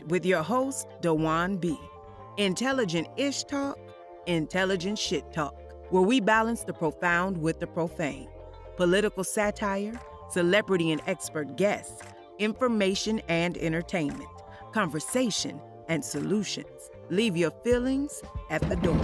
with your host, Dewan B. Intelligent-ish talk, intelligent shit talk, where we balance the profound with the profane. Political satire, celebrity and expert guests, information and entertainment, conversation and solutions. Leave your feelings at the door.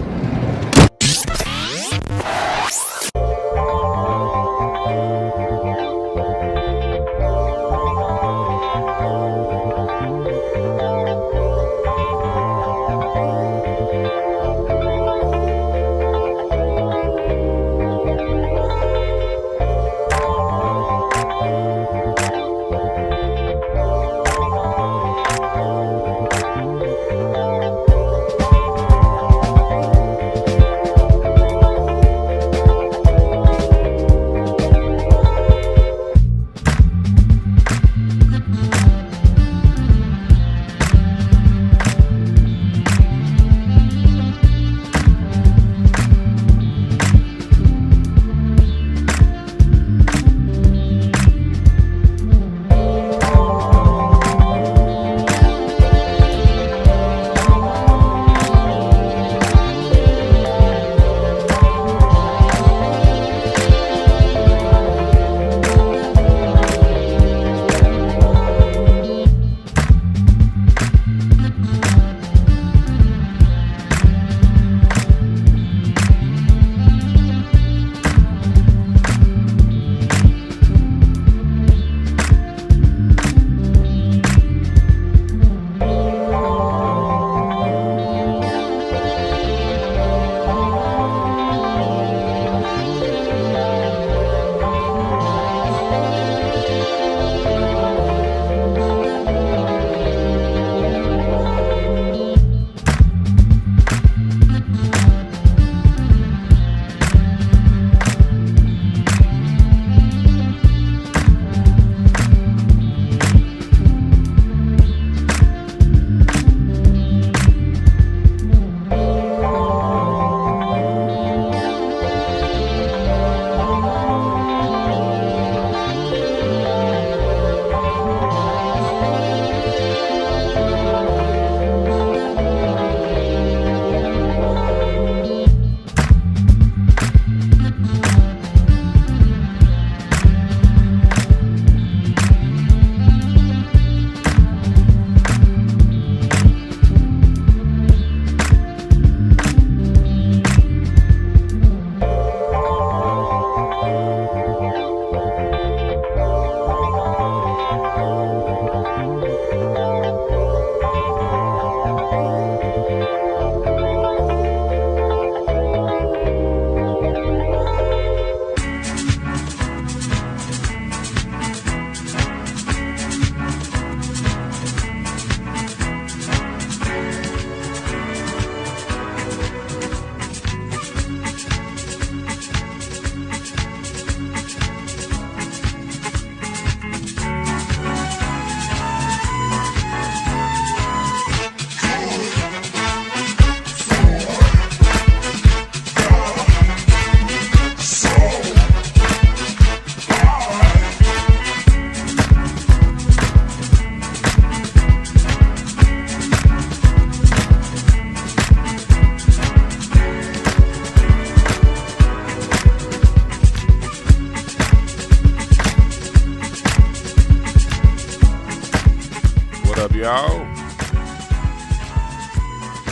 Y'all,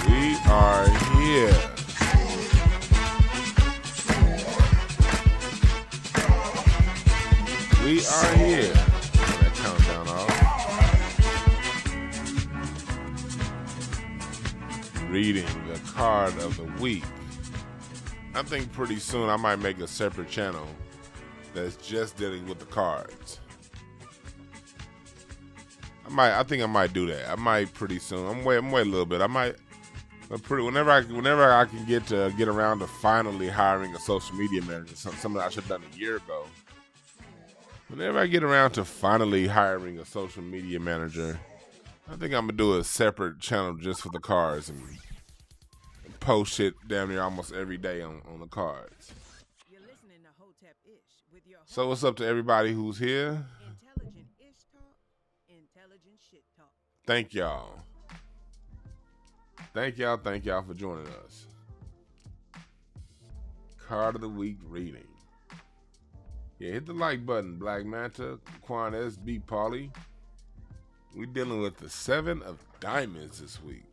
we are here. We are here. Turn that countdown off. Reading the card of the week. I think pretty soon I might make a separate channel that's just dealing with the cards. I think I might do that. I might pretty soon. I'm waiting a little bit. I might. Whenever I can get around to finally hiring a social media manager, something I should have done a year ago. Whenever I get around to finally hiring a social media manager, I think I'm gonna do a separate channel just for the cards and post shit damn near almost every day on the cards. So what's up to everybody who's here? Thank y'all. Thank y'all for joining us. Card of the Week reading. Yeah, hit the like button, Black Manta, Quan SB Pauly. We dealing with the 7 of Diamonds this week.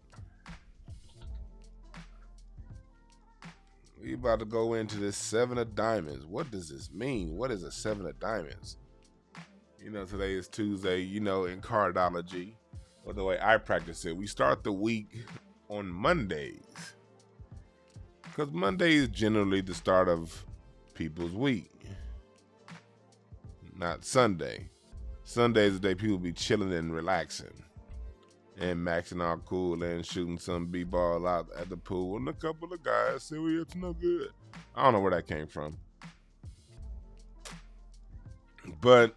We about to go into this 7 of Diamonds. What does this mean? What is a 7 of Diamonds? You know, today is Tuesday, you know, in cardology, or the way I practice it, we start the week on Mondays. Because Monday is generally the start of people's week. Not Sunday. Sunday is the day people be chilling and relaxing. And maxing out cool and shooting some b-ball out at the pool. And a couple of guys say, well, it's no good. I don't know where that came from. But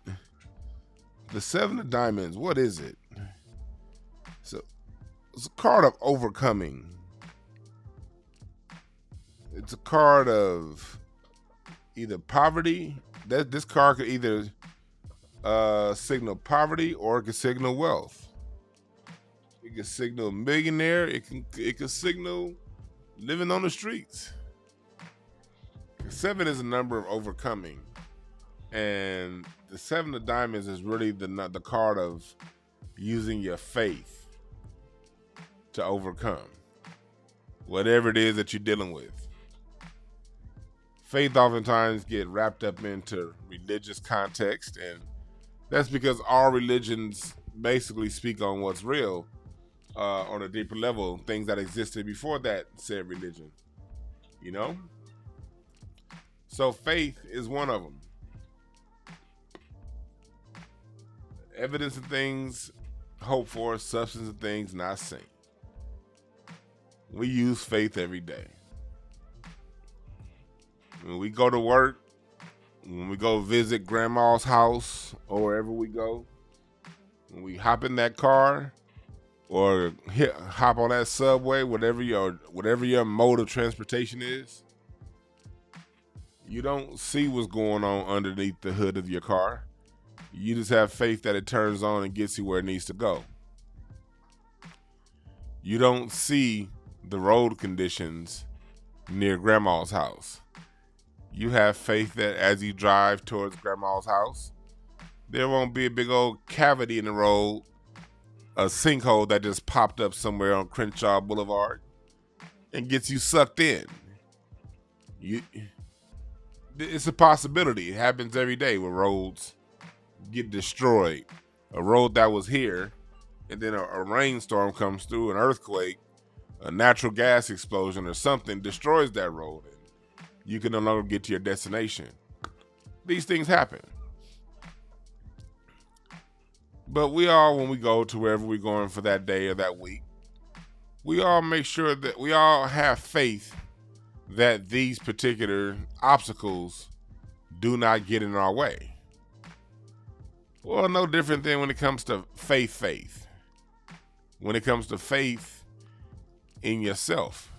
the 7 of Diamonds, what is it? So it's a card of overcoming. It's a card of either poverty. This card could either signal poverty or it could signal wealth. It could signal millionaire. It could signal living on the streets. 7 is a number of overcoming, and the 7 of Diamonds is really the card of using your faith to overcome whatever it is that you're dealing with. Faith oftentimes get wrapped up into religious context, and that's because all religions basically speak on what's real on a deeper level, things that existed before that said religion, you know? So faith is one of them. Evidence of things hoped for, substance of things not seen. We use faith every day. When we go to work, when we go visit grandma's house or wherever we go, when we hop in that car or hop on that subway, whatever your mode of transportation is, you don't see what's going on underneath the hood of your car. You just have faith that it turns on and gets you where it needs to go. You don't see the road conditions near grandma's house. You have faith that as you drive towards grandma's house, there won't be a big old cavity in the road, a sinkhole that just popped up somewhere on Crenshaw Boulevard and gets you sucked in. It's a possibility. It happens every day where roads get destroyed. A road that was here, and then a rainstorm comes through, an earthquake, a natural gas explosion or something destroys that road. You can no longer get to your destination. These things happen. But we all, when we go to wherever we're going for that day or that week, we all make sure that we all have faith that these particular obstacles do not get in our way. Well, no different than when it comes to faith. When it comes to faith in yourself.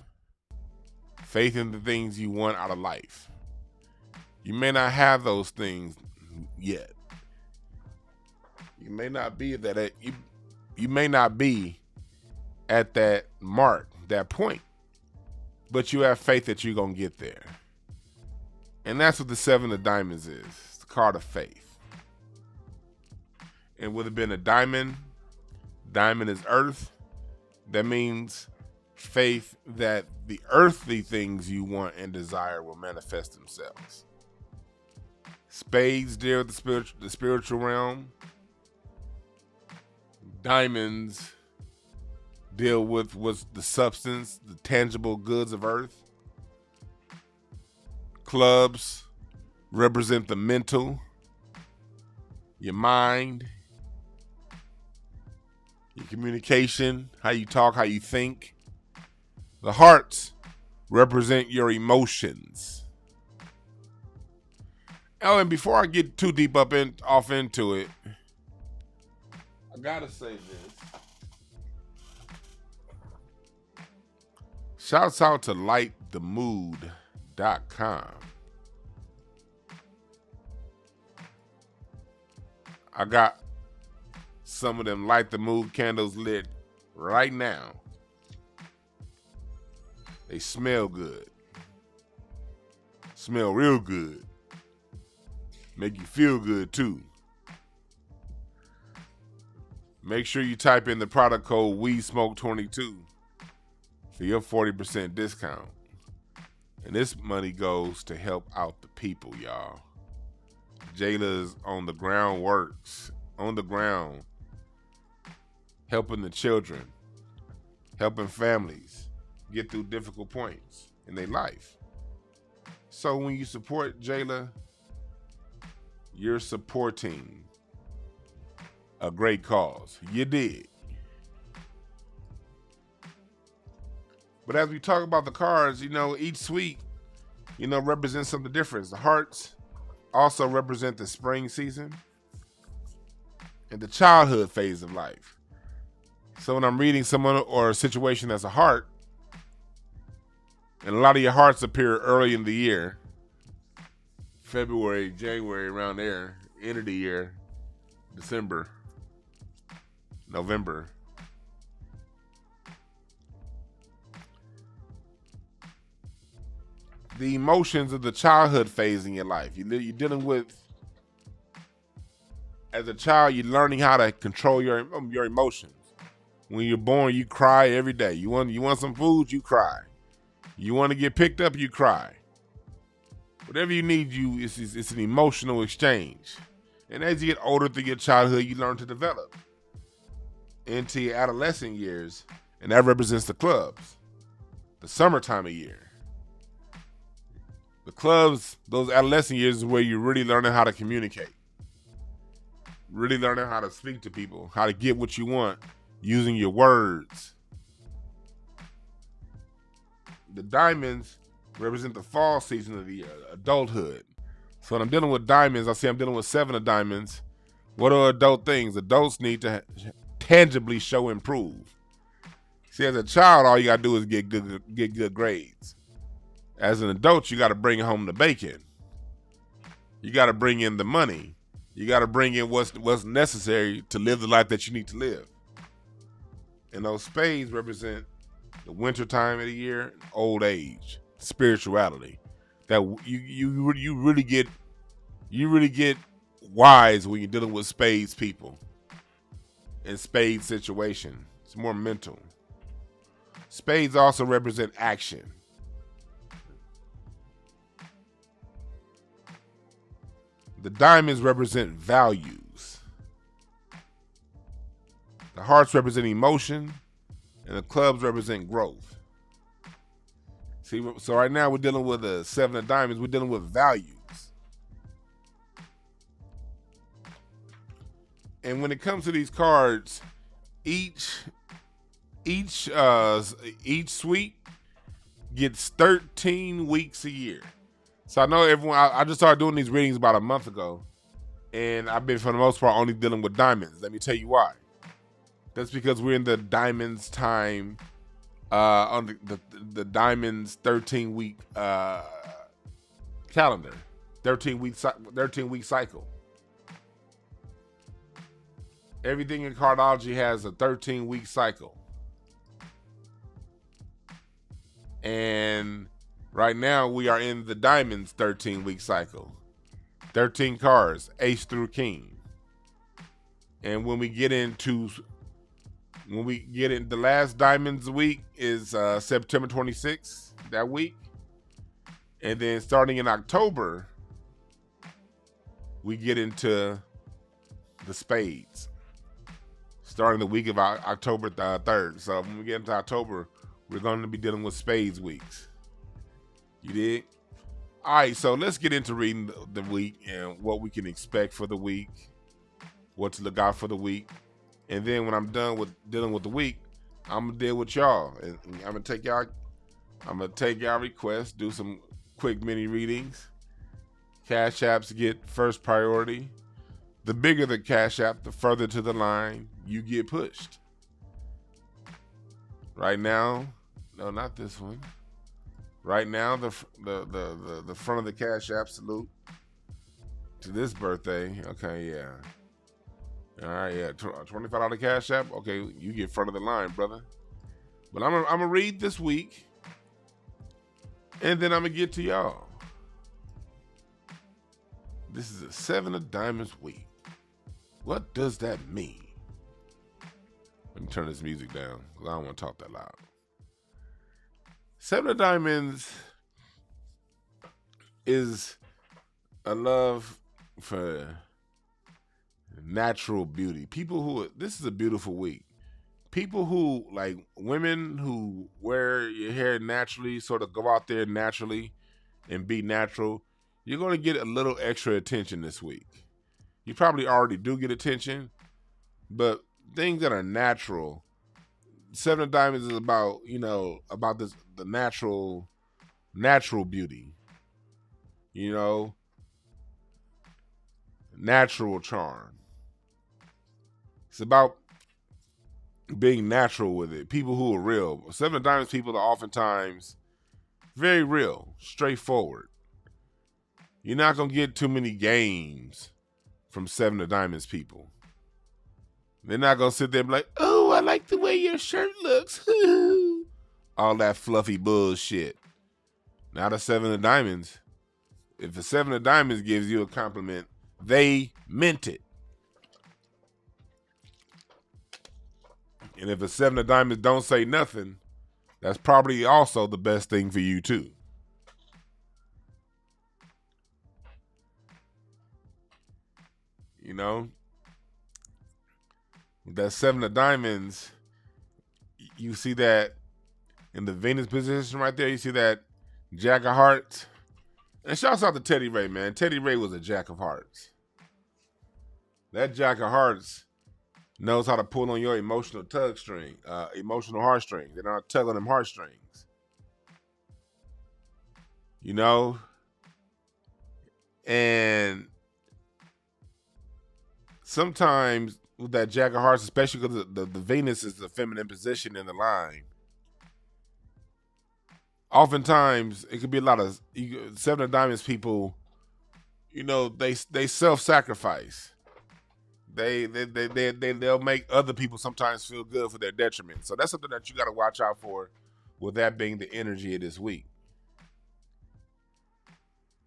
Faith in the things you want out of life. You may not have those things yet. You may not be you may not be at that mark, that point, but you have faith that you're gonna get there. And that's what the 7 of Diamonds is. It's the card of faith. And would have been a diamond. Diamond is earth. That means faith that the earthly things you want and desire will manifest themselves. Spades deal with the spiritual realm. Diamonds deal with what's the substance, the tangible goods of earth. Clubs represent the mental, your mind, your communication, how you talk, how you think. The hearts represent your emotions. Oh, and before I get too deep off into it, I gotta say this. Shouts out to lightthemood.com. I got some of them Light the Mood candles lit right now. They smell good. Smell real good. Make you feel good too. Make sure you type in the product code WeSmoke22 for your 40% discount. And this money goes to help out the people, y'all. Jayla's on the ground works, on the ground, helping the children, helping families get through difficult points in their life. So when you support Jayla, you're supporting a great cause. You did. But as we talk about the cards, each suite, represents something different. The hearts also represent the spring season and the childhood phase of life. So when I'm reading someone or a situation that's a heart, and a lot of your hearts appear early in the year, February, January, around there, end of the year, December, November. The emotions of the childhood phase in your life. You're dealing with, as a child, you're learning how to control your emotions. When you're born, you cry every day. You want some food, you cry. You want to get picked up, you cry. Whatever you need, it's an emotional exchange. And as you get older through your childhood, you learn to develop into your adolescent years, and that represents the clubs, the summertime of year. The clubs, those adolescent years, is where you're really learning how to communicate, really learning how to speak to people, how to get what you want using your words. The diamonds represent the fall season of the year, adulthood. So when I'm dealing with diamonds, I'm dealing with 7 of diamonds. What are adult things? Adults need to tangibly show improve. See, as a child, all you gotta do is get good grades. As an adult, you gotta bring home the bacon. You gotta bring in the money. You gotta bring in what's necessary to live the life that you need to live. And those spades represent the winter time of the year, old age, spirituality. That you really get wise when you're dealing with spades people in spades situation. It's more mental. Spades also represent action. The diamonds represent values. The hearts represent emotion, and the clubs represent growth. See, so right now we're dealing with a 7 of diamonds. We're dealing with values. And when it comes to these cards, each suite gets 13 weeks a year. So I know everyone, I just started doing these readings about a month ago, and I've been, for the most part, only dealing with diamonds. Let me tell you why. That's because we're in the diamonds time, on the diamonds 13-week calendar, 13-week cycle. Everything in cardology has a 13-week cycle. And right now we are in the diamonds 13-week cycle. 13 cards, ace through king. And when we get into the last diamonds week is September 26th, that week. And then starting in October, we get into the spades. Starting the week of October 3rd. So when we get into October, we're going to be dealing with spades weeks. You dig? All right, so let's get into reading the week and what we can expect for the week, what to look out for the week. And then when I'm done with dealing with the week, I'm gonna deal with y'all. And I'm gonna take y'all requests, do some quick mini readings. Cash apps get first priority. The bigger the cash app, the further to the line you get pushed. Right now, no, not this one. Right now, the front of the cash app, salute to this birthday. Okay, yeah. All right, yeah, $25 cash app. Okay, you get front of the line, brother. But I'm gonna read this week, And then I'm going to get to y'all. This is a 7 of Diamonds week. What does that mean? Let me turn this music down because I don't want to talk that loud. 7 of Diamonds is a love for natural beauty. People who, this is a beautiful week. People who, like women who wear your hair naturally, sort of go out there naturally and be natural, you're going to get a little extra attention this week. You probably already do get attention, but things that are natural, 7 of Diamonds is about, you know, about this, the natural beauty, you know, natural charm. It's about being natural with it. People who are real. 7 of Diamonds people are oftentimes very real, straightforward. You're not going to get too many games from 7 of Diamonds people. They're not going to sit there and be like, oh, I like the way your shirt looks. All that fluffy bullshit. Not a 7 of Diamonds. If a 7 of Diamonds gives you a compliment, they meant it. And if a 7 of Diamonds don't say nothing, that's probably also the best thing for you too. You know, that 7 of Diamonds, you see that in the Venus position right there. You see that Jack of Hearts. And shouts out to Teddy Ray, man. Teddy Ray was a Jack of Hearts. That Jack of Hearts knows how to pull on your emotional emotional heartstrings. They know how to tug on them heartstrings. You know? And sometimes with that Jack of Hearts, especially because the Venus is the feminine position in the line, oftentimes it could be a lot of 7 of Diamonds people, you know, they self-sacrifice. They'll make other people sometimes feel good for their detriment. So that's something that you got to watch out for, with that being the energy of this week.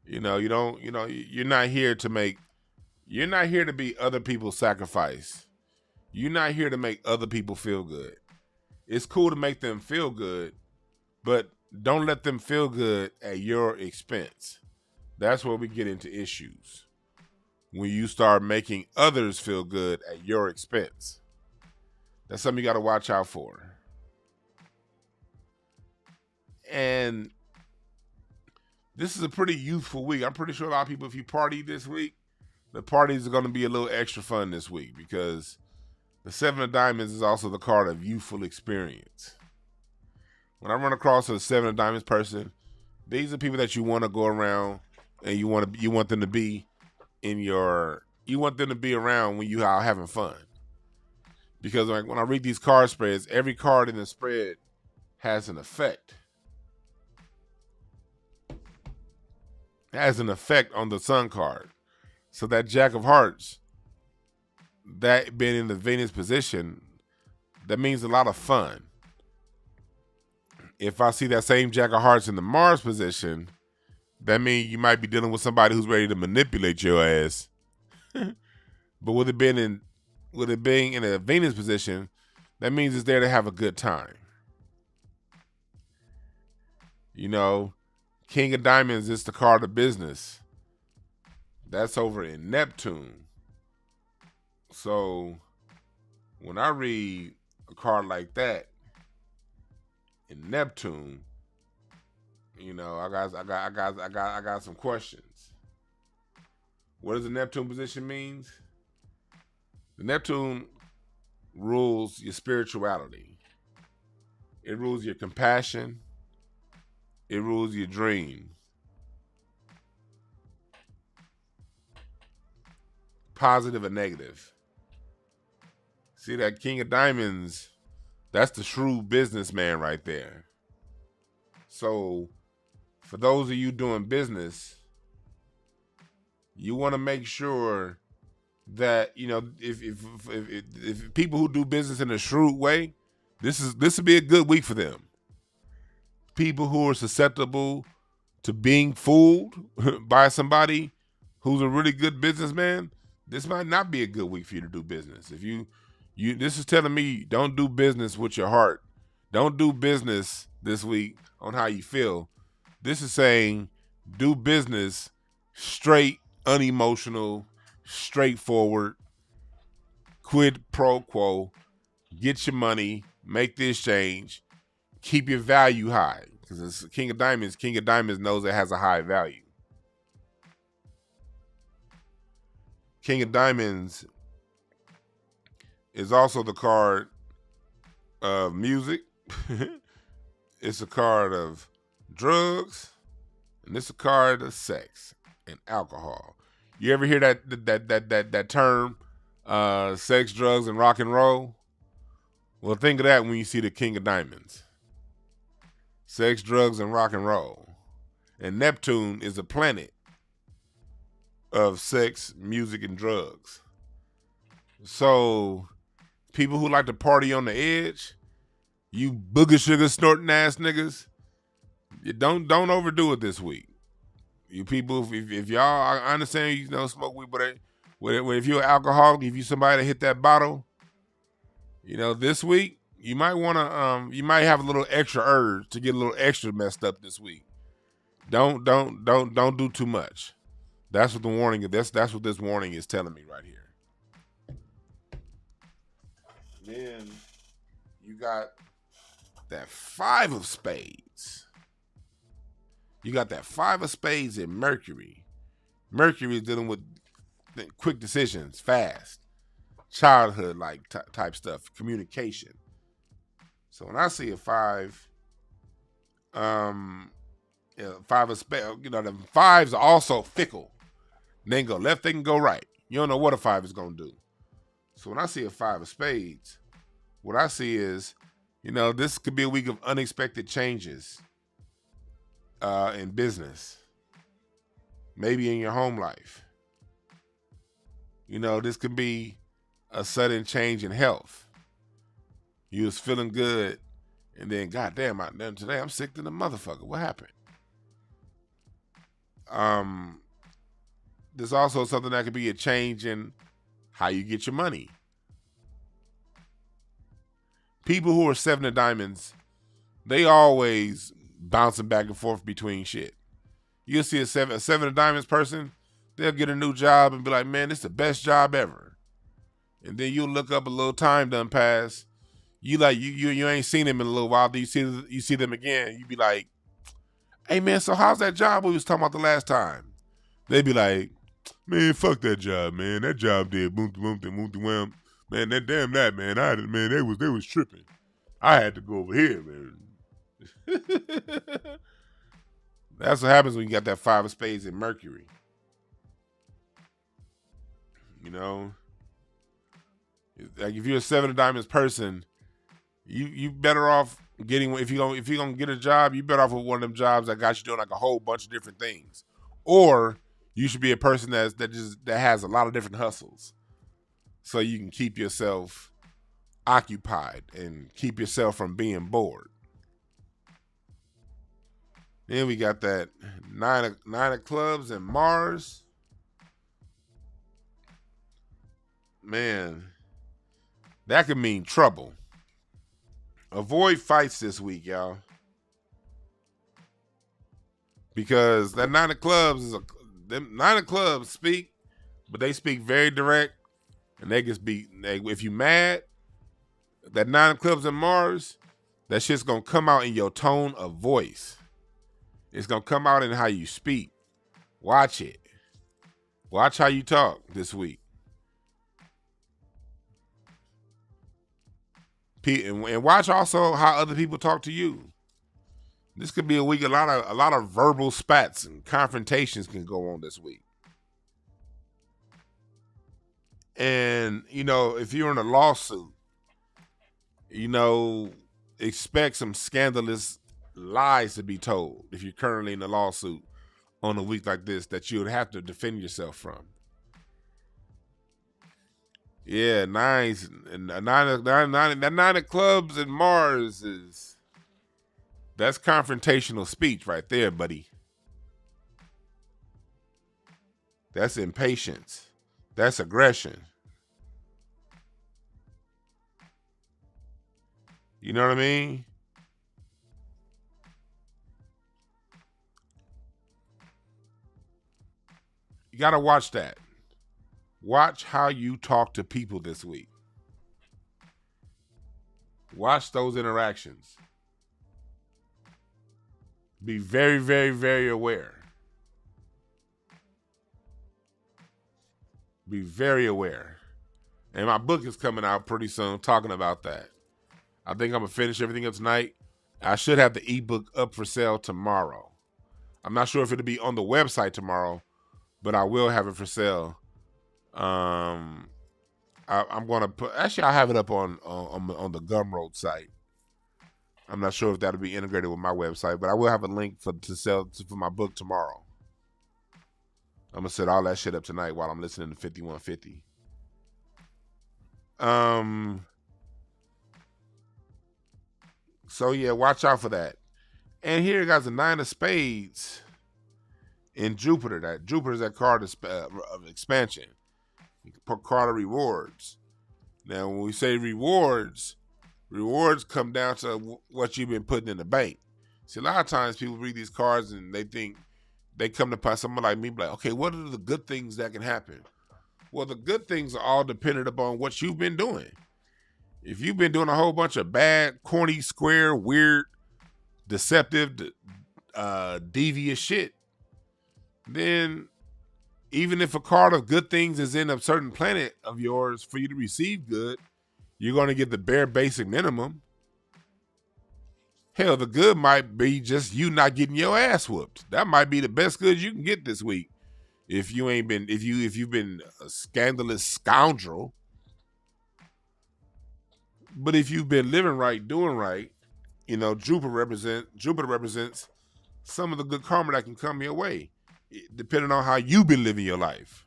You know, you're not here to be other people's sacrifice. You're not here to make other people feel good. It's cool to make them feel good, but don't let them feel good at your expense. That's where we get into issues. When you start making others feel good at your expense. That's something you got to watch out for. And this is a pretty youthful week. I'm pretty sure a lot of people, if you party this week, the parties are going to be a little extra fun this week, because the 7 of Diamonds is also the card of youthful experience. When I run across a 7 of Diamonds person, these are people that you want to go around and you want them to be around when you are having fun. Because like when I read these card spreads, every card in the spread has an effect. It has an effect on the Sun card. So that Jack of Hearts, that being in the Venus position, that means a lot of fun. If I see that same Jack of Hearts in the Mars position, that means you might be dealing with somebody who's ready to manipulate your ass. But with it being in a Venus position, that means it's there to have a good time. You know, King of Diamonds is the card of business. That's over in Neptune. So when I read a card like that in Neptune, you know, I got some questions. What does the Neptune position mean? The Neptune rules your spirituality. It rules your compassion. It rules your dream. Positive or negative. See that King of Diamonds, that's the shrewd businessman right there. So for those of you doing business, you want to make sure that, you know, if people who do business in a shrewd way, this would be a good week for them. People who are susceptible to being fooled by somebody who's a really good businessman, this might not be a good week for you to do business. If you this is telling me don't do business with your heart. Don't do business this week on how you feel. This is saying do business straight, unemotional, straightforward, quid pro quo, get your money, make the exchange, keep your value high. Because it's King of Diamonds. King of Diamonds knows it has a high value. King of Diamonds is also the card of music. It's a card of drugs, and it's a card of sex and alcohol. You ever hear that term, sex, drugs, and rock and roll? Well, think of that when you see the King of Diamonds. Sex, drugs, and rock and roll. And Neptune is a planet of sex, music, and drugs. So people who like to party on the edge, you booger sugar snorting ass niggas, you don't overdo it this week. You people, if y'all, I understand you don't smoke weed, but if you're an alcoholic, if you somebody that hit that bottle, this week you might want to, you might have a little extra urge to get a little extra messed up this week. Don't do too much. That's what the warning is. That's what this warning is telling me right here. Then you got that 5 of spades. You got that 5 of spades in Mercury. Mercury is dealing with quick decisions, fast, childhood like type stuff, communication. So when I see a 5, 5 of spades, the 5s are also fickle. They can go left, they can go right. You don't know what a 5 is going to do. So when I see a 5 of spades, what I see is, this could be a week of unexpected changes in business, maybe in your home life. This could be a sudden change in health. You was feeling good, and then, goddamn, today I'm sick to the motherfucker. What happened? There's also something that could be a change in how you get your money. People who are 7 of diamonds, they always bouncing back and forth between shit. You'll see a 7 of diamonds person, they'll get a new job and be like, man, this is the best job ever. And then you'll look up, a little time done pass. You ain't seen them in a little while. Then you see them again. You be like, hey man, so how's that job we was talking about the last time? They be like, man, fuck that job, man. That job did boom, boom, boom, boom, wham. Man, that man. They was tripping. I had to go over here, man. That's what happens when you got that 5 of spades in Mercury. Like if you're a 7 of diamonds person, you better off getting, if you're gonna get a job, you better off with one of them jobs that got you doing like a whole bunch of different things. Or you should be a person that has a lot of different hustles, so you can keep yourself occupied and keep yourself from being bored. Then we got that 9 of clubs and Mars. Man, that could mean trouble. Avoid fights this week, y'all. Because that 9 of clubs them 9 of clubs speak, but they speak very direct, and they can speak. If you mad, that 9 of clubs and Mars, that shit's gonna come out in your tone of voice. It's gonna come out in how you speak. Watch it. Watch how you talk this week. And watch also how other people talk to you. This could be a week. A lot of verbal spats and confrontations can go on this week. And if you're in a lawsuit, expect some scandalous lies to be told if you're currently in a lawsuit on a week like this that you would have to defend yourself from. Yeah, that 9 of clubs and Mars that's confrontational speech right there, buddy. That's impatience. That's aggression. You know what I mean? You got to watch that. Watch how you talk to people this week. Watch those interactions. Be very, very, very aware. Be very aware. And my book is coming out pretty soon talking about that. I think I'm going to finish everything up tonight. I should have the ebook up for sale tomorrow. I'm not sure if it'll be on the website tomorrow, but I will have it for sale. I'm going to put, actually I have it up on the Gumroad site. I'm not sure if that'll be integrated with my website, but I will have a link to sell for my book tomorrow. I'm going to set all that shit up tonight while I'm listening to 5150. So yeah, watch out for that. And here you guys, the 9 of spades in Jupiter. That Jupiter's that card of expansion. Card of rewards. Now, when we say rewards come down to what you've been putting in the bank. See, a lot of times people read these cards and they think they come to someone like me, like, okay, what are the good things that can happen? Well, the good things are all dependent upon what you've been doing. If you've been doing a whole bunch of bad, corny, square, weird, deceptive, devious shit, then even if a card of good things is in a certain planet of yours for you to receive good, you're going to get the bare basic minimum. Hell, the good might be just you not getting your ass whooped. That might be the best good you can get this week. If you've been a scandalous scoundrel. But if you've been living right, doing right, Jupiter represents some of the good karma that can come your way, depending on how you've been living your life.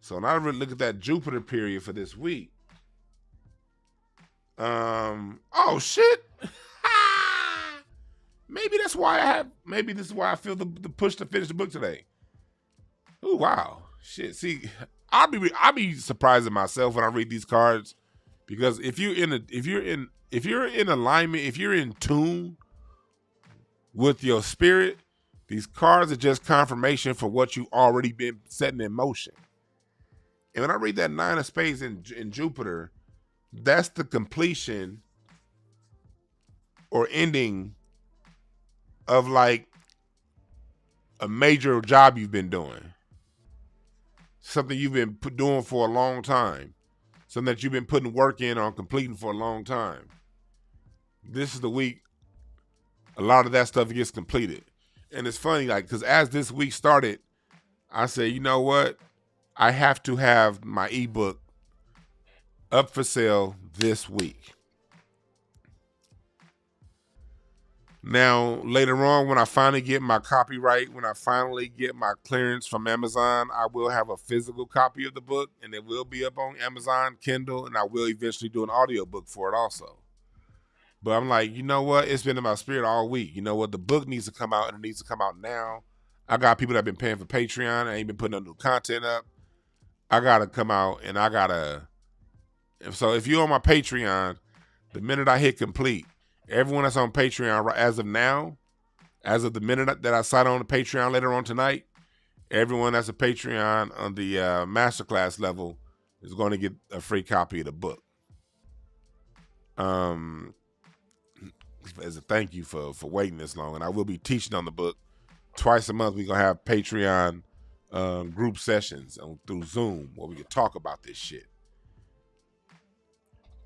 So now I really look at that Jupiter period for this week. Oh shit. Maybe this is why I feel the push to finish the book today. Oh wow. Shit. See, I'll be surprised at myself when I read these cards, because if you're in alignment, if you're in tune with your spirit, these cards are just confirmation for what you already been setting in motion. And when I read that 9 of spades in Jupiter, that's the completion or ending of like a major job you've been doing. Something you've been doing for a long time. Something that you've been putting work in on completing for a long time. This is the week a lot of that stuff gets completed. And it's funny, because as this week started, I said, you know what? I have to have my ebook up for sale this week. Now, later on, when I finally get my copyright, when I finally get my clearance from Amazon, I will have a physical copy of the book, and it will be up on Amazon, Kindle, and I will eventually do an audiobook for it also. But I'm like, you know what? It's been in my spirit all week. You know what? The book needs to come out, and it needs to come out now. I got people that have been paying for Patreon. I ain't been putting no new content up. I got to come out, and I got to... So if you're on my Patreon, the minute I hit complete, everyone that's on Patreon as of now, as of the minute that I sign on the Patreon later on tonight, everyone that's a Patreon on the masterclass level is going to get a free copy of the book. As a thank you for waiting this long. And I will be teaching on the book twice a month. We're going to have Patreon group sessions through Zoom where we can talk about this shit.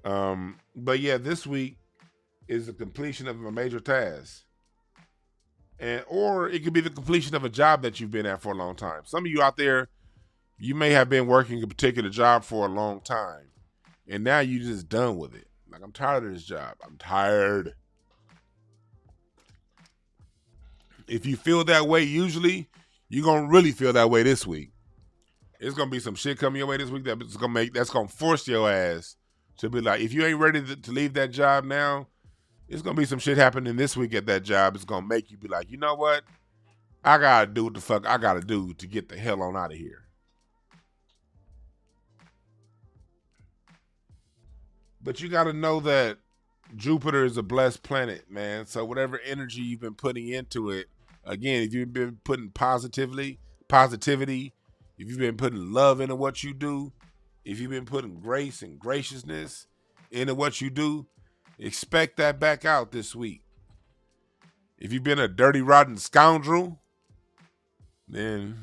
But yeah, this week is the completion of a major task. Or it could be the completion of a job that you've been at for a long time. Some of you out there, you may have been working a particular job for a long time, and now you're just done with it. Like, I'm tired of this job. I'm tired. If you feel that way, usually you're going to really feel that way this week. It's going to be some shit coming your way this week that's going to force your ass to be like, if you ain't ready to leave that job now, it's going to be some shit happening this week at that job. It's going to make you be like, you know what? I gotta do what the fuck I gotta do to get the hell on out of here. But you gotta know that Jupiter is a blessed planet, man. So whatever energy you've been putting into it, again, if you've been putting positivity, if you've been putting love into what you do, if you've been putting grace and graciousness into what you do, expect that back out this week. If you've been a dirty, rotten scoundrel, then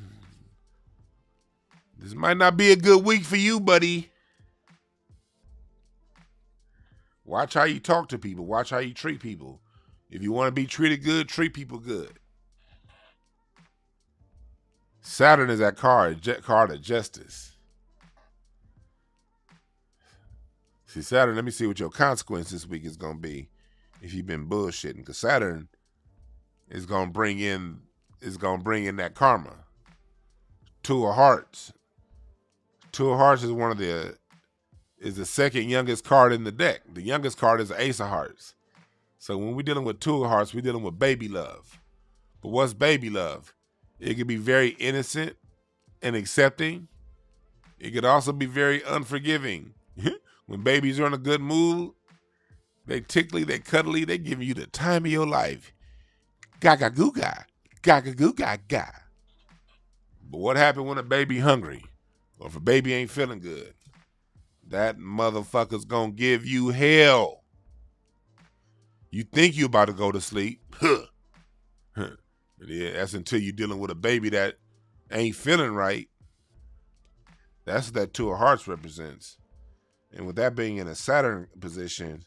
this might not be a good week for you, buddy. Watch how you talk to people. Watch how you treat people. If you want to be treated good, treat people good. Saturn is that card of justice. See, Saturn, let me see what your consequence this week is going to be if you've been bullshitting. Because Saturn is going to bring in that karma. Two of Hearts. Two of Hearts is the second youngest card in the deck. The youngest card is the Ace of Hearts. So when we're dealing with Two of Hearts, we're dealing with baby love. But what's baby love? It can be very innocent and accepting. It could also be very unforgiving. When babies are in a good mood, they tickly, they cuddly, they give you the time of your life. Gaga goo ga, gaga goo ga ga. But what happened when a baby hungry? Or if a baby ain't feeling good? That motherfucker's gonna give you hell. You think you about to go to sleep. Yeah, that's until you're dealing with a baby that ain't feeling right. That's what that Two of Hearts represents. And with that being in a Saturn position,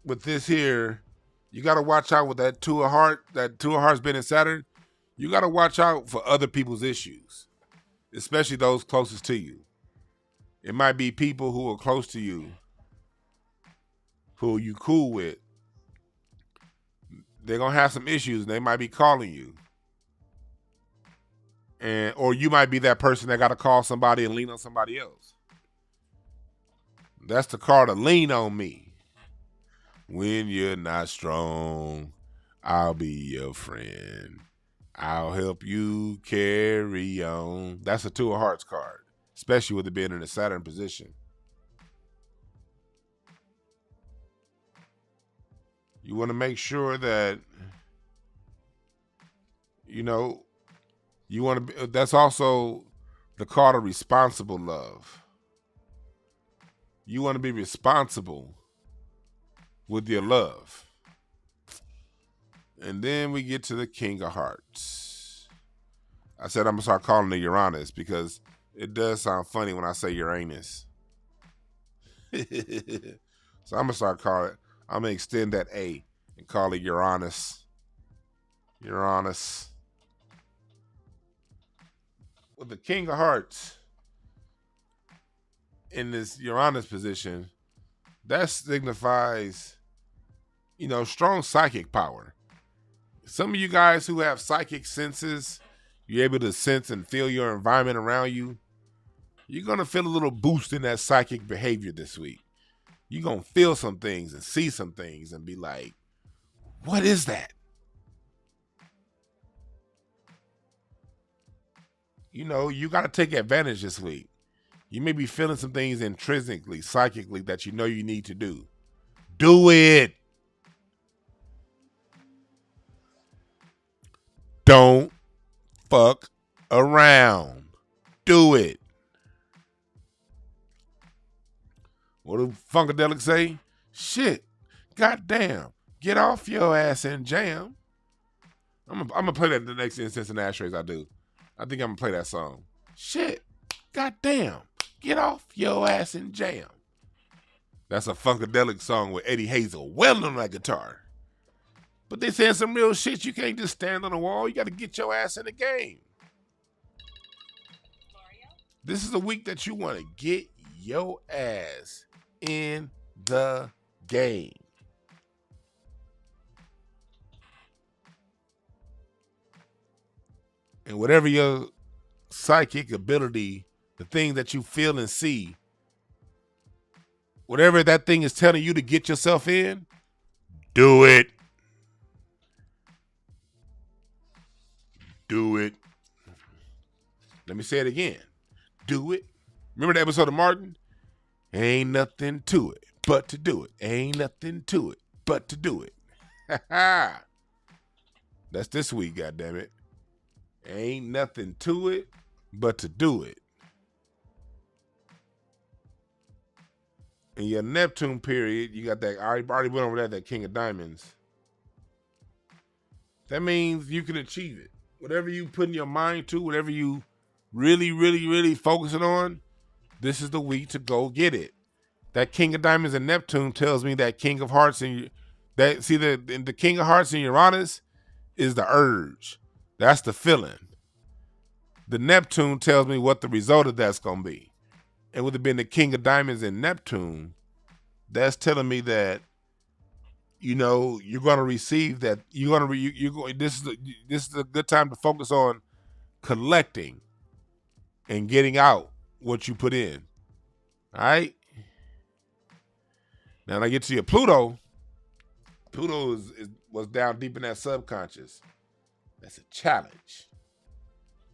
with this here, you got to watch out with that Two of Hearts being in Saturn. You got to watch out for other people's issues, especially those closest to you. It might be people who are close to you, who you cool with. They're going to have some issues and they might be calling you. Or you might be that person that got to call somebody and lean on somebody else. That's the card of lean on me. When you're not strong, I'll be your friend. I'll help you carry on. That's a Two of Hearts card, especially with it being in a Saturn position. You want to make sure that, you want to be, that's also the card of responsible love. You want to be responsible with your love. And then we get to the King of Hearts. I said I'm going to start calling it Uranus because it does sound funny when I say Uranus. So I'm going to start calling it, I'm going to extend that A and call it Uranus. Uranus. With the King of Hearts in this Uranus position, that signifies, strong psychic power. Some of you guys who have psychic senses, you're able to sense and feel your environment around you. You're going to feel a little boost in that psychic behavior this week. You're going to feel some things and see some things and be like, what is that? You got to take advantage this week. You may be feeling some things intrinsically, psychically, that you need to do. Do it. Don't fuck around. Do it. What do Funkadelic say? Shit. Goddamn. Get off your ass and jam. I'm gonna play that in the next Incense and Ashtrays I do. I think I'm gonna play that song. Shit. Goddamn. Get off your ass and jam. That's a Funkadelic song with Eddie Hazel wailing on that guitar. But they saying some real shit. You can't just stand on the wall. You got to get your ass in the game. This is a week that you want to get your ass in the game. And whatever your psychic ability, the things that you feel and see, whatever that thing is telling you to get yourself in, do it. Do it. Let me say it again. Do it. Remember the episode of Martin? Ain't nothing to it but to do it. Ain't nothing to it but to do it. That's this week, goddammit. Ain't nothing to it but to do it. In your Neptune period, you got that, I already went over that King of Diamonds. That means you can achieve it. Whatever you put in your mind to, whatever you really focusing on, this is the week to go get it. That King of Diamonds and Neptune tells me that King of Hearts and the King of Hearts and Uranus is the urge. That's the feeling. The Neptune tells me what the result of that's gonna be. And with it being the King of Diamonds and Neptune, that's telling me that, you know, you're gonna receive that. This is a good time to focus on collecting and getting out what you put in. All right. Now, when I get to your Pluto, Pluto was down deep in that subconscious. That's a challenge.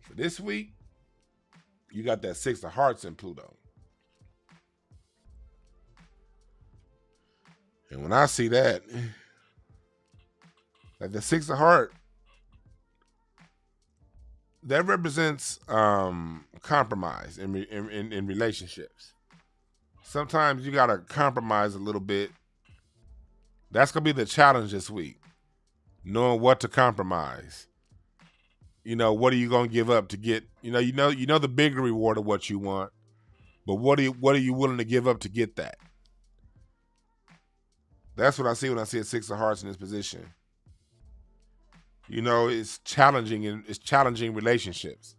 For this week, you got that 6 of Hearts in Pluto. And when I see that, like the 6 of Hearts, that represents compromise in relationships. Sometimes you got to compromise a little bit. That's going to be the challenge this week. Knowing what to compromise. You know, what are you going to give up to get, you know the bigger reward of what you want, but what are you willing to give up to get that? That's what I see when I see a 6 of Hearts in this position. You know, it's challenging relationships.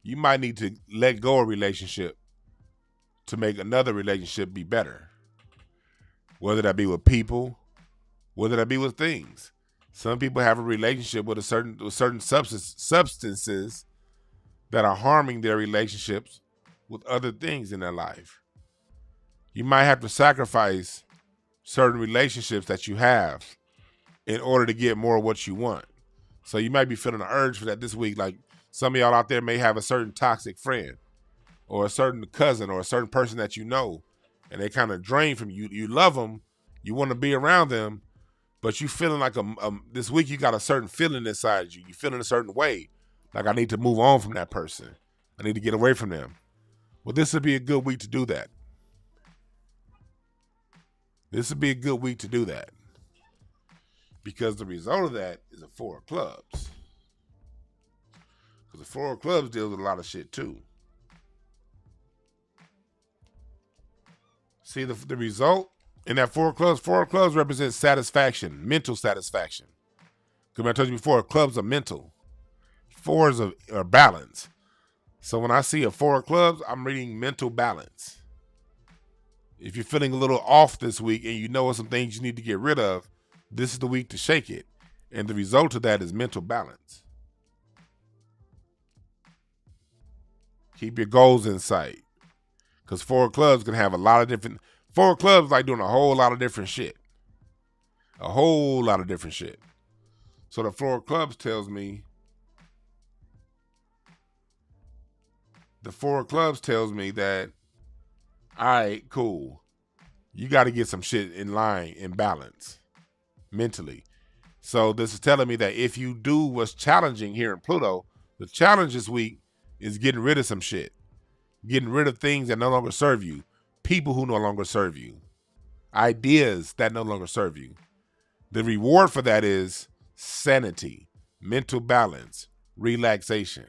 You might need to let go of a relationship to make another relationship be better. Whether that be with people, whether that be with things. Some people have a relationship with certain substances that are harming their relationships with other things in their life. You might have to sacrifice certain relationships that you have in order to get more of what you want. So you might be feeling the urge for that this week. Like some of y'all out there may have a certain toxic friend or a certain cousin or a certain person that you know, and they kind of drain from you. You love them, you want to be around them, but you feeling like this week you got a certain feeling inside you. You feeling a certain way, like I need to move on from that person. I need to get away from them. Well, this would be a good week to do that. This would be a good week to do that. Because the result of that is a 4 of clubs. Because the 4 of clubs deals with a lot of shit too. See the result in that 4 of clubs represents satisfaction, mental satisfaction. Because I told you before, clubs are mental. 4s are balance. So when I see a 4 of clubs, I'm reading mental balance. If you're feeling a little off this week and you know some things you need to get rid of, this is the week to shake it. And the result of that is mental balance. Keep your goals in sight. Because 4 of clubs can have a lot of different... 4 of clubs like doing a whole lot of different shit. A whole lot of different shit. So the 4 of clubs tells me... The 4 of clubs tells me that, all right, cool. You got to get some shit in line, in balance, mentally. So this is telling me that if you do what's challenging here in Pluto, the challenge this week is getting rid of some shit. Getting rid of things that no longer serve you. People who no longer serve you. Ideas that no longer serve you. The reward for that is sanity, mental balance, relaxation.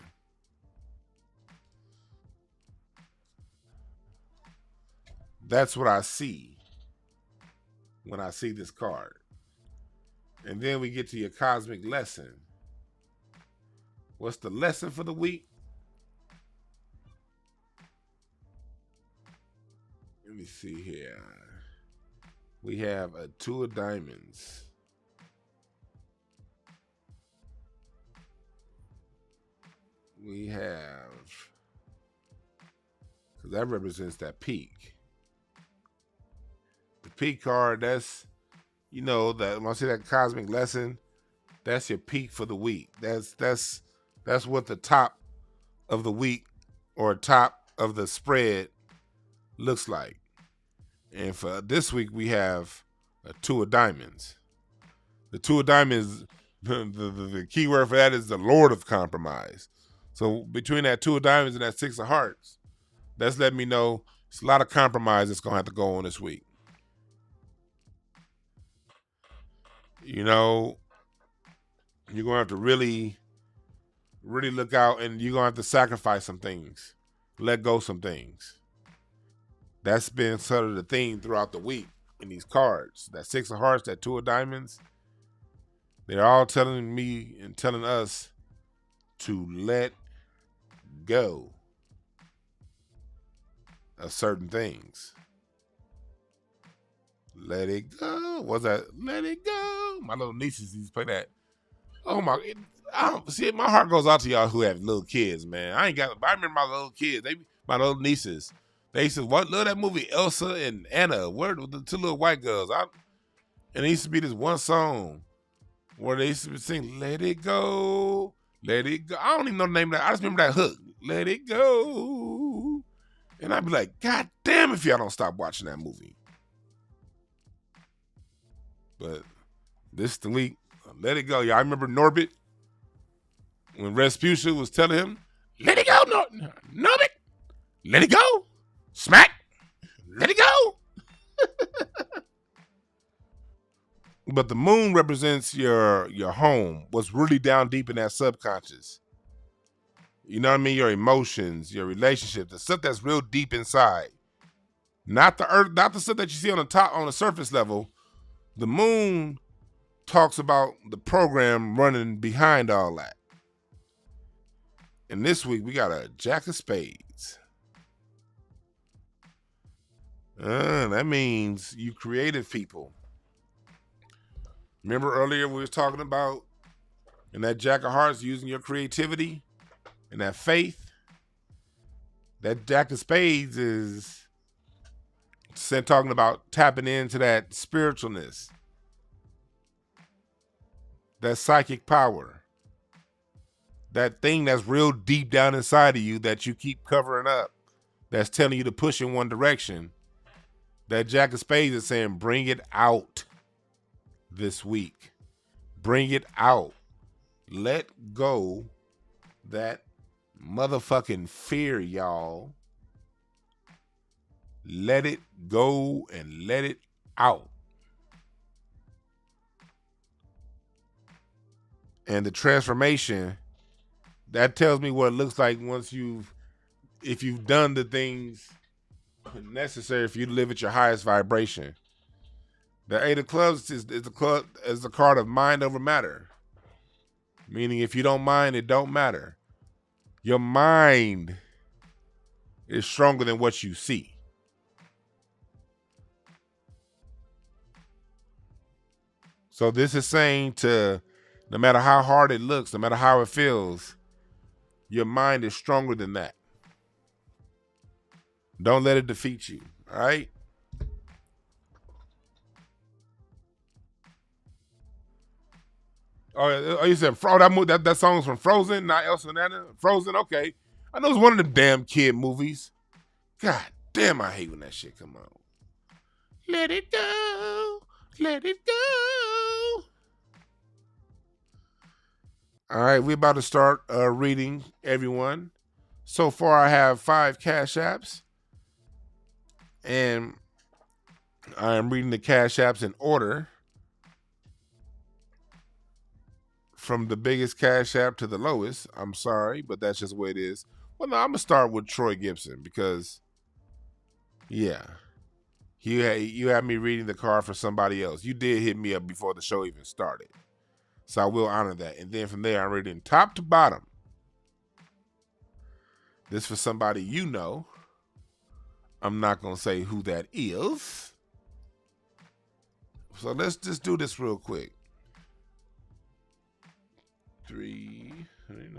That's what I see when I see this card. And then we get to your cosmic lesson. What's the lesson for the week? Let me see here. We have a 2 of diamonds. We have, because that represents that peak. peak card. That's, that when I say that cosmic lesson, that's your peak for the week. That's what the top of the week or top of the spread looks like. And for this week, we have a two of diamonds. The two of diamonds, the key word for that is the Lord of Compromise. So between that two of diamonds and that six of hearts, that's letting me know it's a lot of compromise that's going to have to go on this week. You're going to have to really, really look out, and you're going to have to sacrifice some things, let go some things. That's been sort of the theme throughout the week in these cards. That six of hearts, that two of diamonds, they're all telling me and telling us to let go of certain things. Let it go. What's that? Let it go. My little nieces used to play that. Oh my! I don't see. My heart goes out to y'all who have little kids, man. I remember my little kids. My little nieces. They used to love that movie Elsa and Anna. Where the two little white girls? And it used to be this one song where they used to sing "Let It Go, Let It Go." I don't even know the name of that. I just remember that hook. Let it go. And I'd be like, God damn if y'all don't stop watching that movie. But this the week, let it go. Y'all remember Norbit? When Rasputia was telling him, let it go, Norbit. Let it go. Smack. Let it go. But the moon represents your home, what's really down deep in that subconscious. You know what I mean? Your emotions, your relationship, the stuff that's real deep inside. Not the earth, not the stuff that you see on the surface level. The moon talks about the program running behind all that. And this week we got a Jack of Spades. That means you creative people. Remember earlier we was talking about in that Jack of Hearts using your creativity and that faith? That Jack of Spades is talking about tapping into that spiritualness, that psychic power, that thing that's real deep down inside of you that you keep covering up, that's telling you to push in one direction. That Jack of Spades is saying, bring it out this week. Bring it out. Let go that motherfucking fear, y'all. Let it go and let it out. And the transformation, that tells me what it looks like if you've done the things necessary for you to live at your highest vibration. The Eight of Clubs is the card of mind over matter. Meaning if you don't mind, it don't matter. Your mind is stronger than what you see. So this is saying no matter how hard it looks, no matter how it feels, your mind is stronger than that. Don't let it defeat you, all right? Oh, you said that song is from Frozen, not Elsa and Anna? Frozen, okay. I know it's one of them damn kid movies. God damn, I hate when that shit come out. Let it go, let it go. All right, we're about to start reading, everyone. So far, I have 5 Cash Apps. And I am reading the Cash Apps in order. From the biggest Cash App to the lowest. I'm sorry, but that's just the way it is. Well, no, I'm going to start with Troy Gibson because, yeah, you had me reading the card for somebody else. You did hit me up before the show even started. So I will honor that. And then from there, I'm reading top to bottom. This for somebody you know. I'm not going to say who that is. So let's just do this real quick. 339.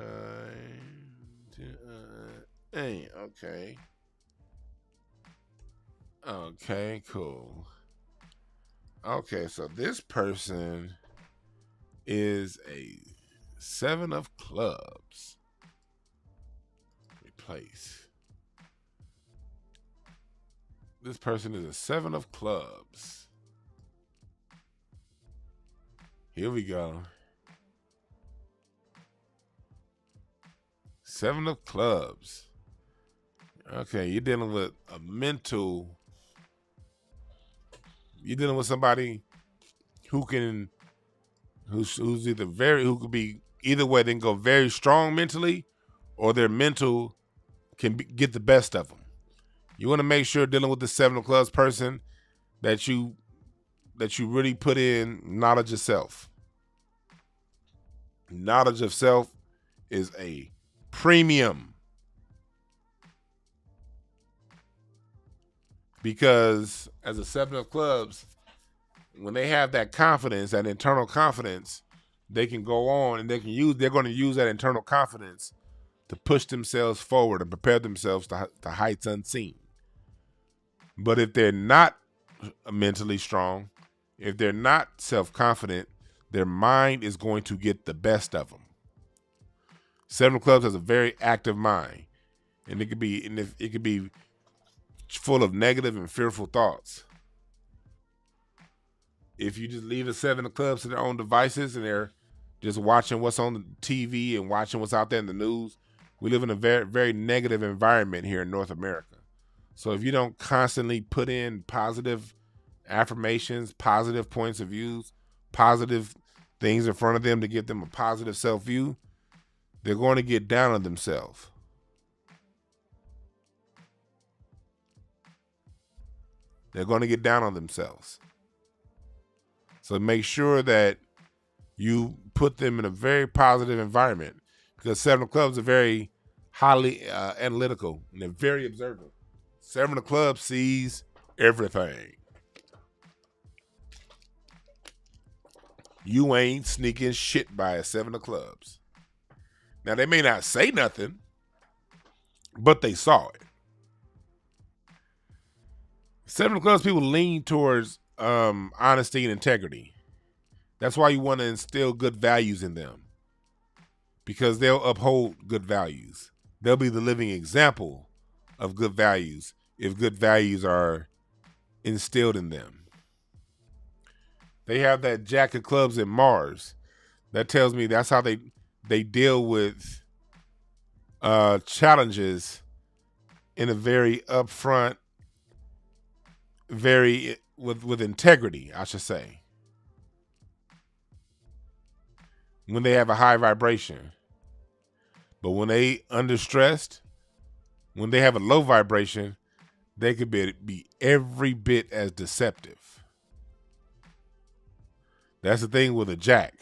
Okay. Okay, cool. Okay, so this person is a 7 of clubs. Replace. This person is a 7 of clubs. Here we go. 7 of clubs. Okay, you're dealing with a mental. You're dealing with somebody who's either who could be either way. They can go very strong mentally, or their mental can get the best of them. You want to make sure dealing with the 7 of clubs person that you really put in knowledge of self. Knowledge of self is a premium, because as a 7 of clubs, when they have that confidence, that internal confidence, they can go on and they're going to use that internal confidence to push themselves forward and prepare themselves to heights unseen. But if they're not mentally strong, if they're not self-confident, their mind is going to get the best of them. 7 of clubs has a very active mind, and it could be full of negative and fearful thoughts. If you just leave the 7 of clubs to their own devices and they're just watching what's on the TV and watching what's out there in the news, we live in a very, very negative environment here in North America. So if you don't constantly put in positive affirmations, positive points of views, positive things in front of them to give them a positive self-view, they're going to get down on themselves. They're going to get down on themselves. So make sure that you put them in a very positive environment, because 7 of clubs are very highly analytical and they're very observant. 7 of clubs sees everything. You ain't sneaking shit by a 7 of clubs. Now, they may not say nothing, but they saw it. 7 of clubs people lean towards honesty and integrity. That's why you want to instill good values in them, because they'll uphold good values. They'll be the living example of good values if good values are instilled in them. They have that Jack of clubs in Mars. That tells me that's how they deal with challenges in a very upfront, very with integrity, I should say. When they have a high vibration. But when they under stressed, when they have a low vibration, they could be every bit as deceptive. That's the thing with a Jack.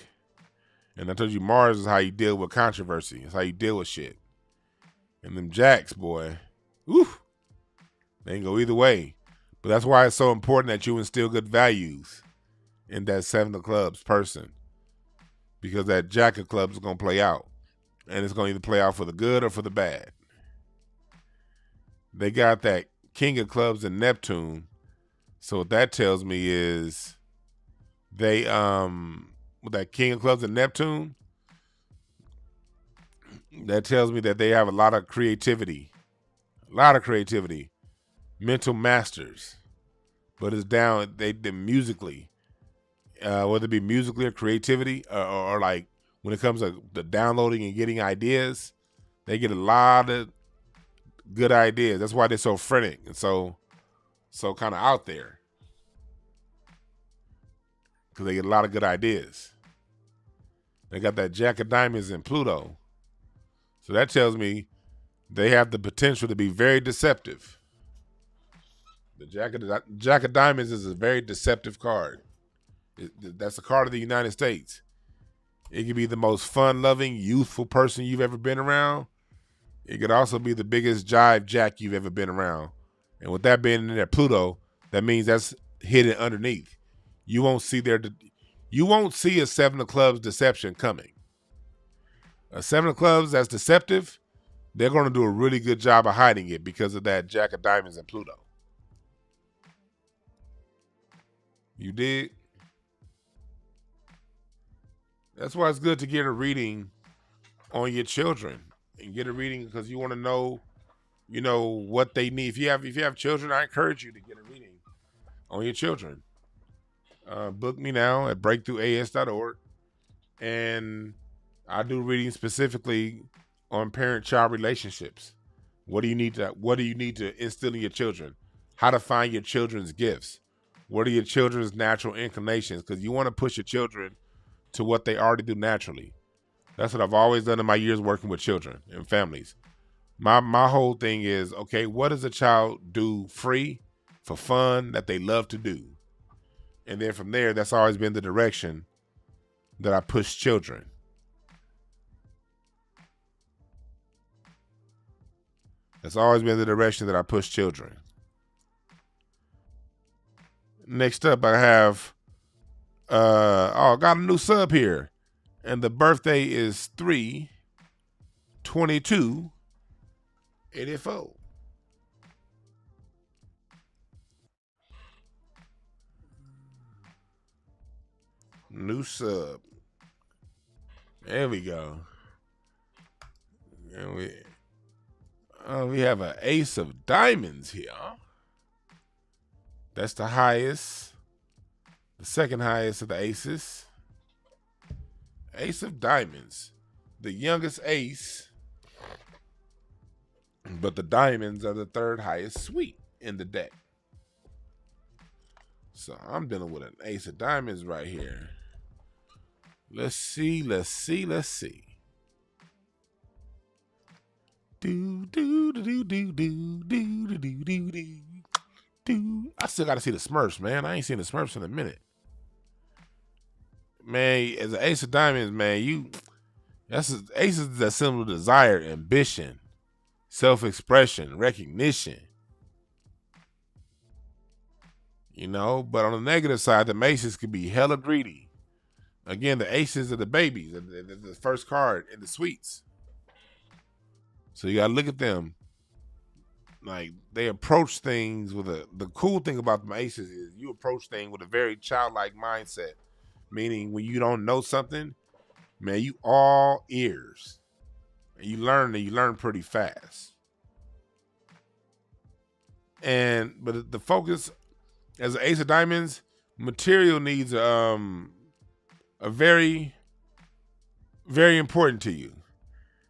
And I told you Mars is how you deal with controversy. It's how you deal with shit. And them Jacks, boy, whew, they can go either way. But that's why it's so important that you instill good values in that 7 of clubs person. Because that Jack of clubs is going to play out. And it's going to either play out for the good or for the bad. They got that King of clubs in Neptune. So what that tells me is they, with that King of clubs in Neptune, that tells me that they have a lot of creativity. Mental masters. But it's down, they musically. Whether it be musically or creativity, or like when it comes to the downloading and getting ideas, they get a lot of good ideas. That's why they're so frenetic and so kind of out there, because they get a lot of good ideas. They got that Jack of diamonds in Pluto, so that tells me they have the potential to be very deceptive. The Jack of diamonds is a very deceptive card. That's a card of the United States. It could be the most fun-loving, youthful person you've ever been around. It could also be the biggest jive jack you've ever been around. And with that being in there, Pluto, that means that's hidden underneath. You won't see a 7 of clubs deception coming. A 7 of clubs that's deceptive, they're going to do a really good job of hiding it because of that Jack of diamonds and Pluto. You did. That's why it's good to get a reading on your children and get a reading because you want to know, what they need. If you have children, I encourage you to get a reading on your children. Book me now at breakthroughas.org, and I do readings specifically on parent-child relationships. What do you need to instill in your children? How to find your children's gifts? What are your children's natural inclinations? Because you want to push your children to what they already do naturally. That's what I've always done in my years working with children and families. My whole thing is, okay, what does a child do free, for fun, that they love to do? And then from there, that's always been the direction that I push children. That's always been the direction that I push children. Next up, I have, I got a new sub here. And the birthday is 3/22/84. New sub. There we go. And we have an ace of diamonds here. That's the highest. The second highest of the aces. Ace of diamonds. The youngest ace. But the diamonds are the third highest suite in the deck. So I'm dealing with an ace of diamonds right here. Let's see. Do I still gotta see the Smurfs, man. I ain't seen the Smurfs in a minute. Man, as an ace of diamonds, man, ace is a symbol of desire, ambition, self-expression, recognition. But on the negative side, the aces could be hella greedy. Again, the aces are the babies, the first card in the suites. So you gotta look at them. Like, they approach things with the cool thing about the aces is you approach things with a very childlike mindset. Meaning when you don't know something, man, you all ears. And you learn pretty fast. But the focus as an ace of diamonds, material needs are very, very important to you.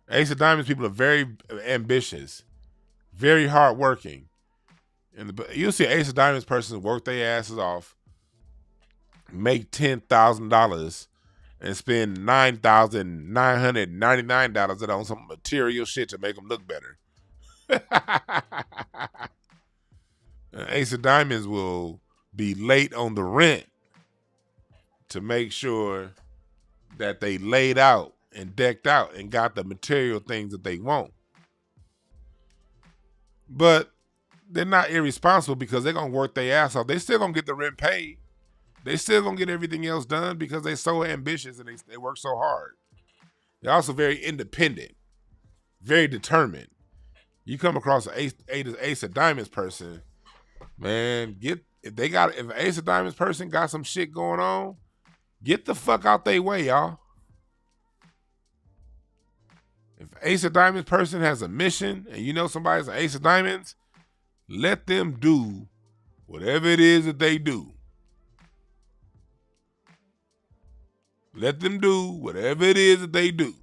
Ace of diamonds people are very ambitious, very hardworking. And you'll see an ace of diamonds person work their asses off, make $10,000 and spend $9,999 on some material shit to make them look better. Ace of diamonds will be late on the rent to make sure that they laid out and decked out and got the material things that they want. But they're not irresponsible because they're going to work their ass off. They still going to get the rent paid. They still going to get everything else done because they're so ambitious and they work so hard. They're also very independent, very determined. You come across an ace of diamonds person, man, if an ace of diamonds person got some shit going on, get the fuck out their way, y'all. If an ace of diamonds person has a mission and somebody's an ace of diamonds, let them do whatever it is that they do. Let them do whatever it is that they do.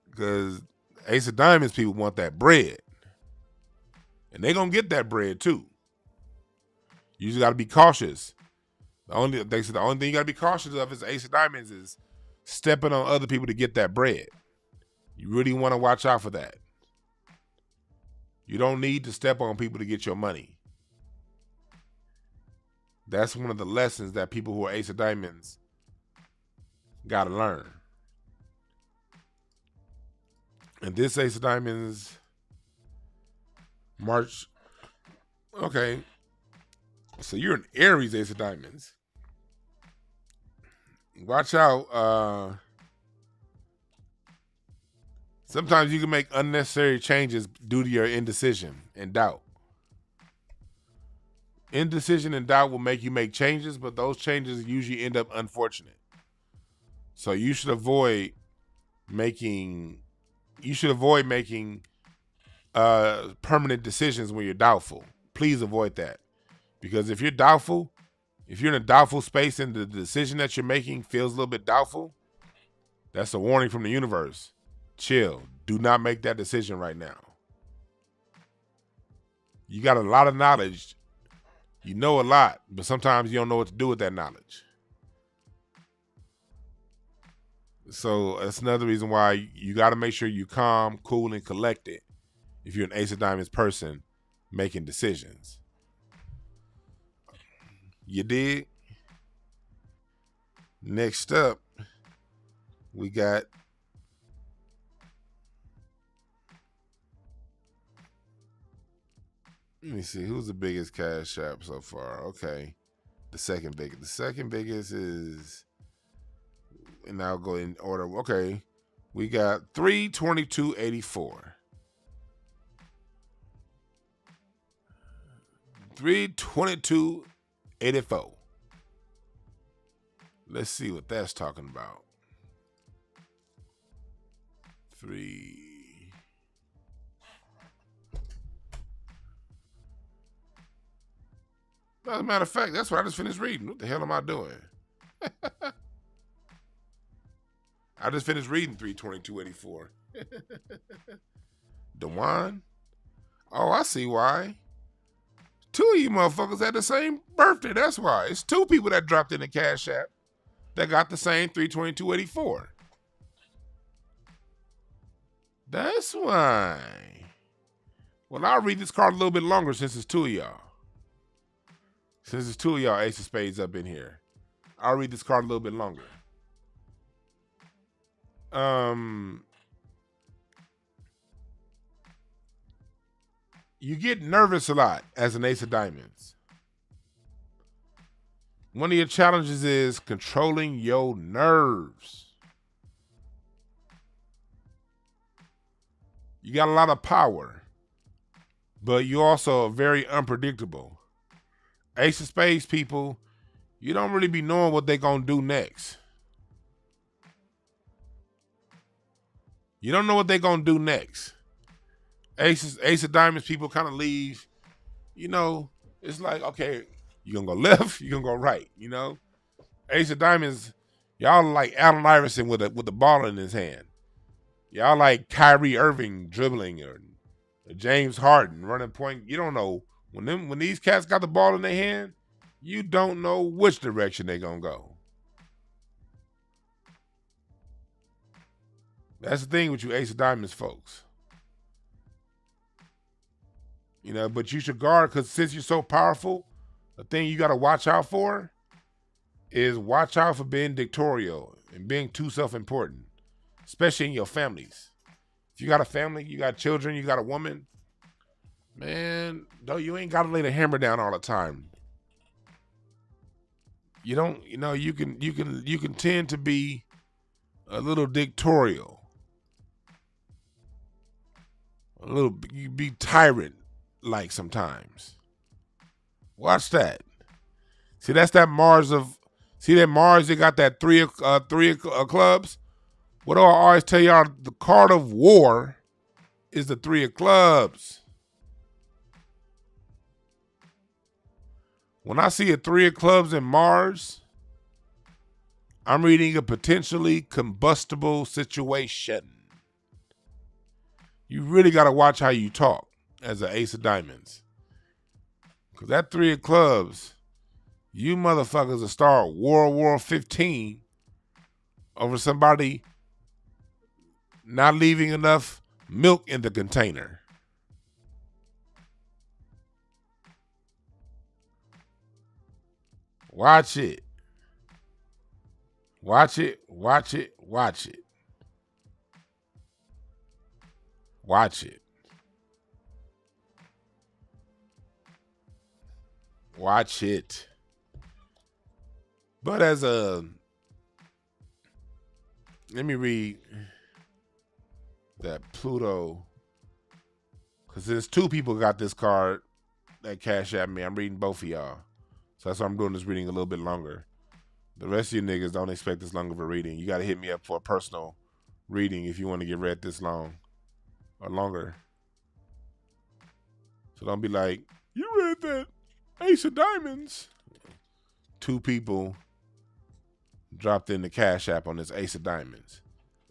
Because ace of diamonds people want that bread. And they're going to get that bread too. You just got to be cautious. The only thing you got to be cautious of is ace of diamonds is stepping on other people to get that bread. You really want to watch out for that. You don't need to step on people to get your money. That's one of the lessons that people who are ace of diamonds got to learn. And this ace of diamonds, March. Okay. So you're an Aries ace of diamonds. Watch out. Sometimes you can make unnecessary changes due to your indecision and doubt. Indecision and doubt will make you make changes, but those changes usually end up unfortunate. So you should avoid making permanent decisions when you're doubtful. Please avoid that. Because if you're doubtful, if you're in a doubtful space and the decision that you're making feels a little bit doubtful, that's a warning from the universe. Chill. Do not make that decision right now. You got a lot of knowledge. You know a lot, but sometimes you don't know what to do with that knowledge. So that's another reason why you got to make sure you calm, cool, and collected if you're an Ace of Diamonds person making decisions. You dig? Next up, we got let me see, who's the biggest cash app so far? Okay. The second biggest. The second biggest is, and I'll go in order. Okay. We got 322.84. 322.84. Let's see what that's talking about. As a matter of fact, that's what I just finished reading. What the hell am I doing? I just finished reading 322.84. Dewan? Oh, I see why. Two of you motherfuckers had the same birthday. That's why. It's two people that dropped in the Cash App that got the same 322.84. That's why. Well, I'll read this card a little bit longer since it's two of y'all. Since it's two of y'all Ace of Spades up in here. I'll read this card a little bit longer. You get nervous a lot as an Ace of Diamonds. One of your challenges is controlling your nerves. You got a lot of power, but you also are very unpredictable. Ace of Spades people, you don't really be knowing what they're going to do next. You don't know what they're going to do next. Ace of Diamonds people kind of leave, you know, it's like, okay, you going to go left, you going to go right, you know? Ace of Diamonds, y'all like Allen Iverson with the ball in his hand. Y'all like Kyrie Irving dribbling or James Harden running point. You don't know. When these cats got the ball in their hand, you don't know which direction they're going to go. That's the thing with you Ace of Diamonds folks. You know, but you should guard, because since you're so powerful, the thing you got to watch out for is watch out for being dictatorial and being too self-important, especially in your families. If you got a family, you got children, you got a woman, man, though you ain't got to lay the hammer down all the time. You don't, you know, you can tend to be a little dictatorial. You be tyrant like sometimes. Watch that. See, that's that Mars of, see that Mars, they got that three of clubs? What do I always tell y'all? The card of war is the 3 of clubs. When I see a 3 of clubs in Mars, I'm reading a potentially combustible situation. You really got to watch how you talk as an Ace of Diamonds. Because that 3 of clubs, you motherfuckers will start World War 15 over somebody not leaving enough milk in the container. Watch it. Watch it, watch it, watch it. Watch it. Watch it. But as a, let me read that Pluto, because there's 2 people got this card that Cash App me. I'm reading both of y'all. So that's why I'm doing this reading a little bit longer. The rest of you niggas don't expect this long of a reading. You got to hit me up for a personal reading if you want to get read this long or longer. So don't be like, you read that Ace of Diamonds. 2 people dropped in the Cash App on this Ace of Diamonds.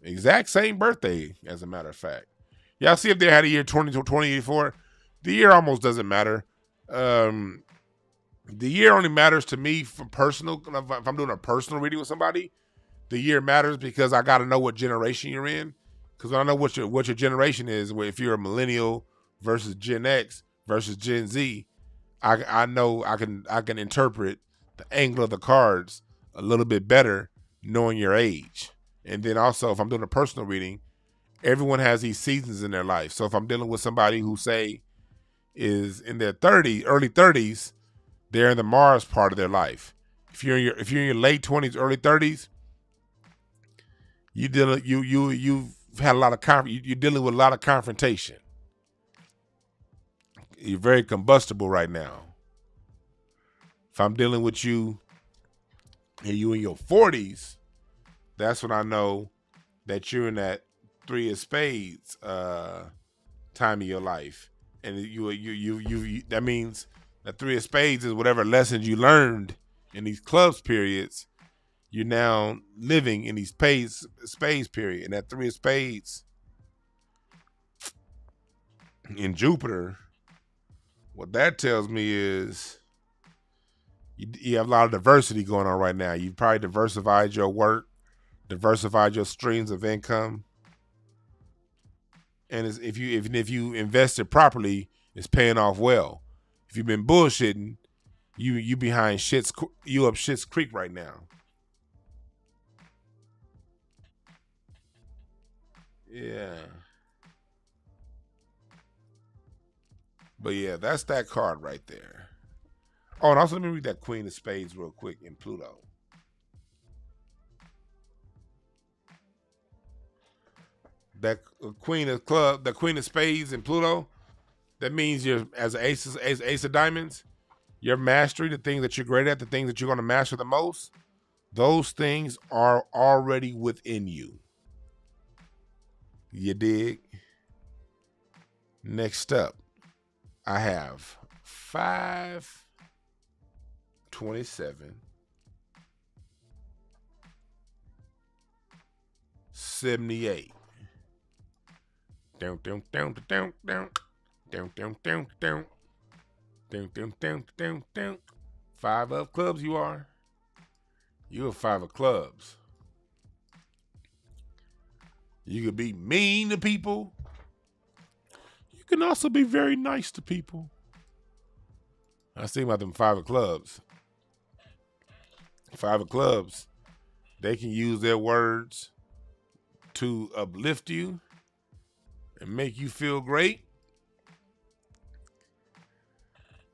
Exact same birthday, as a matter of fact. Y'all see if they had a year 2084? The year almost doesn't matter. The year only matters to me for personal. If I'm doing a personal reading with somebody, the year matters because I got to know what generation you're in. Because when I know what your generation is, if you're a millennial versus Gen X versus Gen Z, I know I can interpret the angle of the cards a little bit better knowing your age. And then also, if I'm doing a personal reading, everyone has these seasons in their life. So if I'm dealing with somebody who say is in their early 30s, they're in the Mars part of their life. If you're in your late 20s, early 30s, you've had a lot of you're dealing with a lot of confrontation. You're very combustible right now. If I'm dealing with you and you in your 40s, that's when I know that you're in that 3 of spades time of your life. And you that means that 3 of spades is whatever lessons you learned in these clubs periods, you're now living in these spades period. And that 3 of spades in Jupiter, what that tells me is you have a lot of diversity going on right now. You've probably diversified your work, diversified your streams of income. And if you invested properly, it's paying off well. If you've been bullshitting, you behind you up Shit's Creek right now. Yeah. But yeah, that's that card right there. Oh, and also let me read that Queen of Spades real quick in Pluto. That Queen of Spades in Pluto, that means you're, as Ace of Diamonds, your mastery, the things that you're great at, the things that you're going to master the most, those things are already within you. You dig? Next up, I have 5, 27, 78. Down, down, down, down, down, down, down, down, down, down, down, down, down, down. 5 of clubs, you are. You're a 5 of clubs. You could be mean to people. You can also be very nice to people. I was thinking about them 5 of clubs. 5 of clubs, they can use their words to uplift you and make you feel great.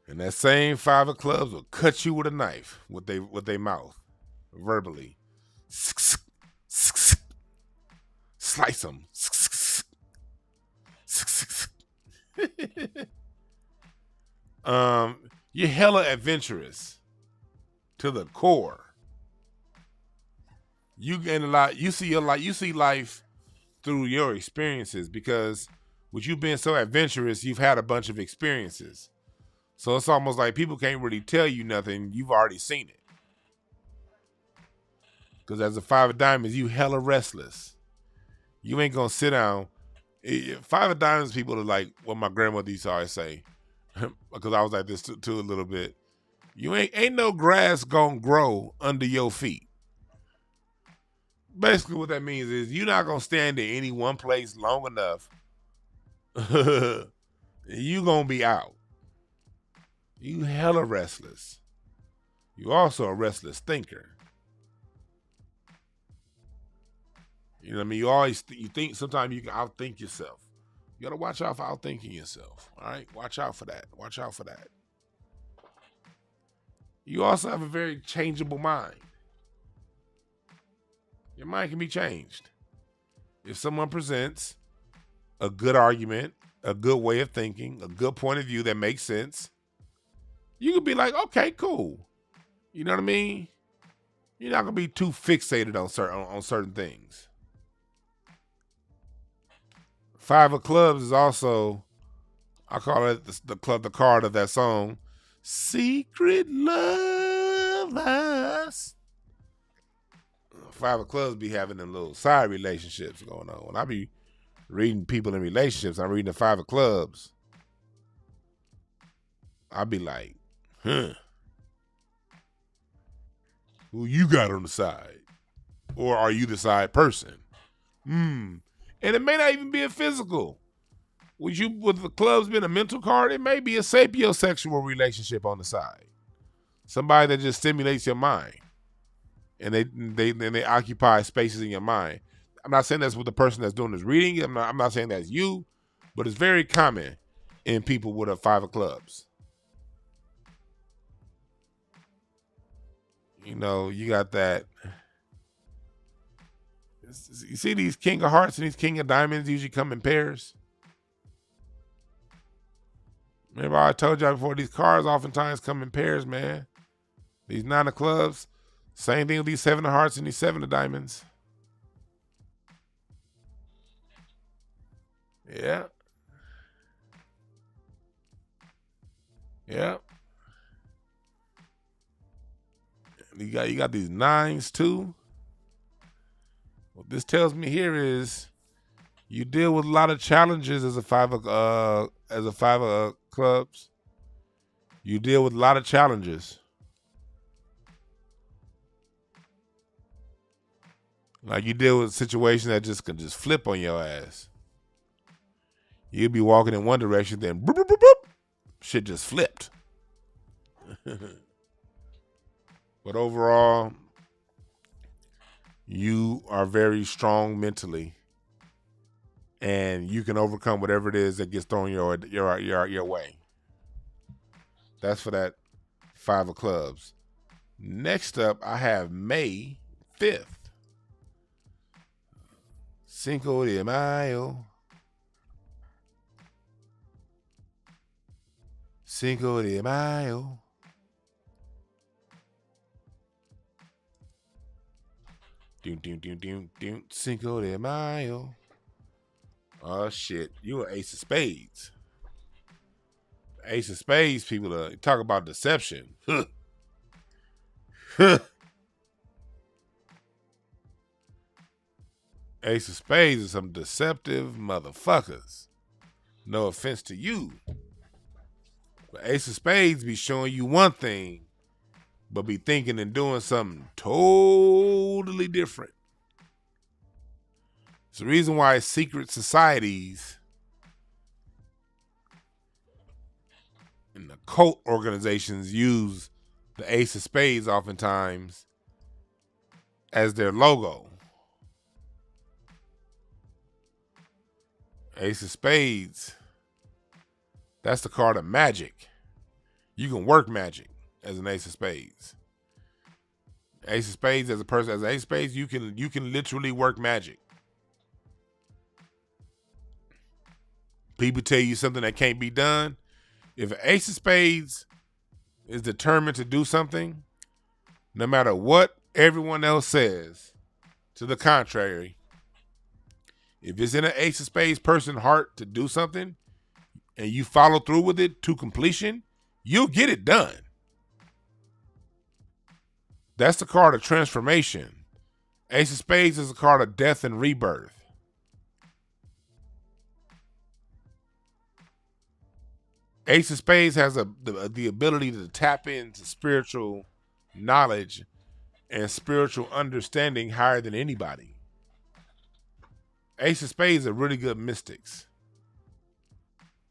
And that same 5 of clubs will cut you with a knife with their mouth, verbally. Slice them. You're hella adventurous to the core. You gain a lot. You see life through your experiences, because with you being so adventurous, you've had a bunch of experiences. So it's almost like people can't really tell you nothing. You've already seen it. Because as a 5 of diamonds, you hella restless. You ain't gonna sit down. 5 of diamonds people are like what my grandmother used to always say, because I was like this too a little bit. You ain't no grass gonna grow under your feet. Basically what that means is you're not gonna stand in any one place long enough. You gonna be out. You hella restless. You also a restless thinker. You know what I mean? You think sometimes you can outthink yourself. You gotta watch out for outthinking yourself. All right? Watch out for that. Watch out for that. You also have a very changeable mind. Your mind can be changed. If someone presents a good argument, a good way of thinking, a good point of view that makes sense, You could be like, okay, cool. You know what I mean? You're not gonna be too fixated on certain things. Five of Clubs is also, I call it the card of that song, Secret Lovers. Five of Clubs be having them little side relationships going on. When I be reading people in relationships, I'm reading the Five of Clubs. I be like, who you got on the side? Or are you the side person? And it may not even be a physical. With the clubs being a mental card, it may be a sapiosexual relationship on the side. Somebody that just stimulates your mind. And they occupy spaces in your mind. I'm not saying that's what the person that's doing this reading. I'm not saying that's you, but it's very common in people with a Five of Clubs. You know, you got that. You see these King of Hearts and these King of Diamonds usually come in pairs. Remember I told y'all before, these cards oftentimes come in pairs, man. These Nine of Clubs, same thing with these Seven of Hearts and these Seven of Diamonds. Yeah. Yeah. You got these nines too. What this tells me here is you deal with a lot of challenges as a five of clubs. You deal with a lot of challenges. Like you deal with a situation that just can just flip on your ass. You'll be walking in one direction, then boop, boop, boop, boop, shit just flipped. But overall, you are very strong mentally, and you can overcome whatever it is that gets thrown your way. That's for that Five of Clubs. Next up, I have May 5th. Cinco de Mayo. Cinco de Mayo. Cinco de Mayo. Oh shit, you an Ace of Spades. Ace of Spades, people talk about deception. Ace of Spades is some deceptive motherfuckers. No offense to you. But Ace of Spades be showing you one thing, but be thinking and doing something totally different. It's the reason why secret societies and the cult organizations use the Ace of Spades oftentimes as their logo. Ace of Spades, that's the card of magic. You can work magic as an Ace of Spades. Ace of Spades, as a person, as an Ace of Spades, you can literally work magic. People tell you something that can't be done. If an Ace of Spades is determined to do something, no matter what everyone else says to the contrary, if it's in an Ace of Spades person's heart to do something and you follow through with it to completion, you'll get it done. That's the card of transformation. Ace of Spades is a card of death and rebirth. Ace of Spades has the ability to tap into spiritual knowledge and spiritual understanding higher than anybody. Ace of Spades are really good mystics.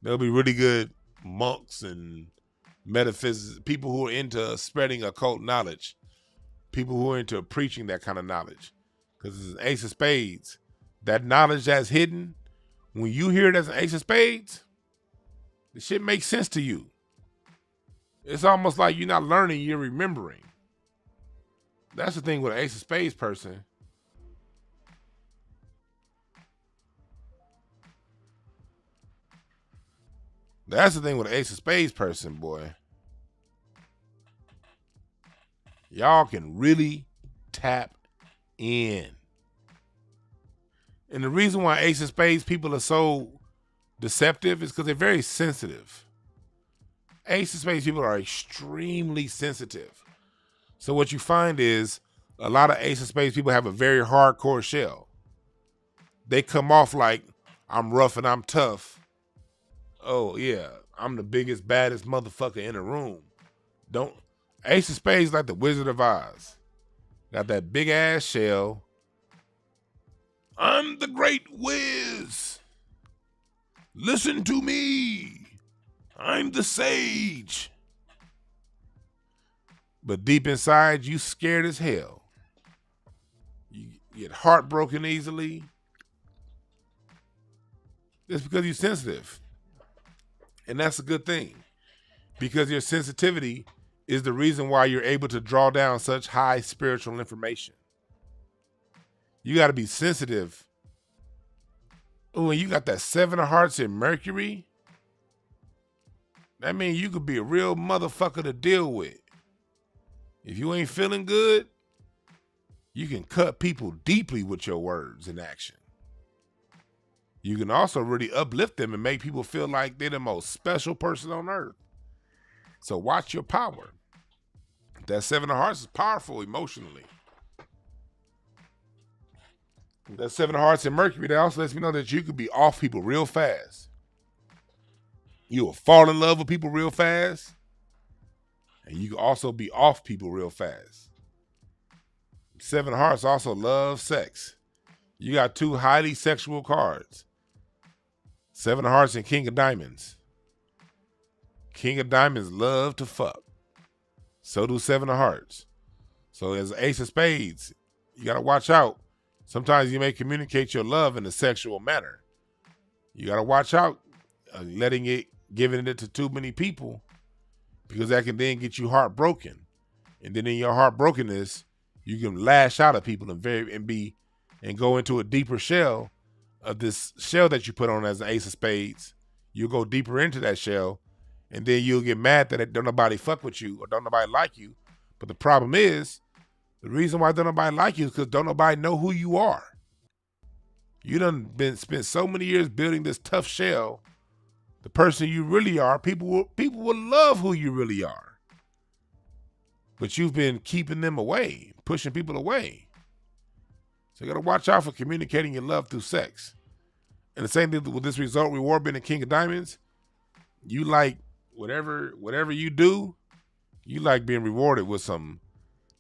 They'll be really good monks and metaphysics, people who are into spreading occult knowledge, people who are into preaching that kind of knowledge. Because it's an Ace of Spades. That knowledge that's hidden, when you hear it as an Ace of Spades, the shit makes sense to you. It's almost like you're not learning, you're remembering. That's the thing with an Ace of Spades person. That's the thing with an Ace of Spades person, boy. Y'all can really tap in. And the reason why Ace of Spades people are so deceptive is because they're very sensitive. Ace of Spades people are extremely sensitive. So what you find is a lot of Ace of Spades people have a very hardcore shell. They come off like, I'm rough and I'm tough. Oh yeah, I'm the biggest, baddest motherfucker in the room. Ace of Spades like the Wizard of Oz. Got that big ass shell. I'm the great Wiz. Listen to me. I'm the sage. But deep inside, you scared as hell. You get heartbroken easily. It's because you're sensitive. And that's a good thing. Because your sensitivity is the reason why you're able to draw down such high spiritual information. You got to be sensitive. Oh, and you got that 7 of Hearts in Mercury. That means you could be a real motherfucker to deal with. If you ain't feeling good, you can cut people deeply with your words and action. You can also really uplift them and make people feel like they're the most special person on earth. So watch your power. That 7 of Hearts is powerful emotionally. That 7 of Hearts in Mercury, that also lets me know that you could be off people real fast. You will fall in love with people real fast. And you can also be off people real fast. 7 of Hearts also loves sex. You got 2 highly sexual cards. 7 of Hearts and King of Diamonds. King of Diamonds love to fuck. So do 7 of Hearts. So as Ace of Spades, you got to watch out. Sometimes you may communicate your love in a sexual manner. You got to watch out giving it to too many people, because that can then get you heartbroken. And then in your heartbrokenness, you can lash out at people and go into a deeper shell of this shell that you put on as an Ace of Spades. You'll go deeper into that shell, and then you'll get mad that don't nobody fuck with you or don't nobody like you. But the problem is, the reason why don't nobody like you is because don't nobody know who you are. You done spent so many years building this tough shell. The person you really are, people will love who you really are. But you've been keeping them away, pushing people away. So you got to watch out for communicating your love through sex. And the same thing with this result reward being a King of Diamonds. You like whatever you do, you like being rewarded with some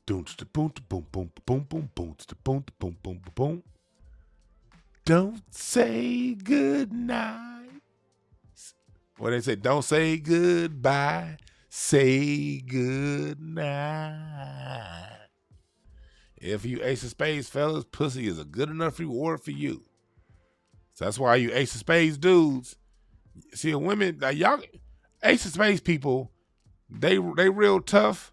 boom boom boom boom boom boom boom boom boom boom boom. Don't say good night. What they say, don't say goodbye, say good night. If you Ace of Spades, fellas, pussy is a good enough reward for you. So that's why you Ace of Spades dudes, see women, like y'all, Ace of Spades people, they real tough,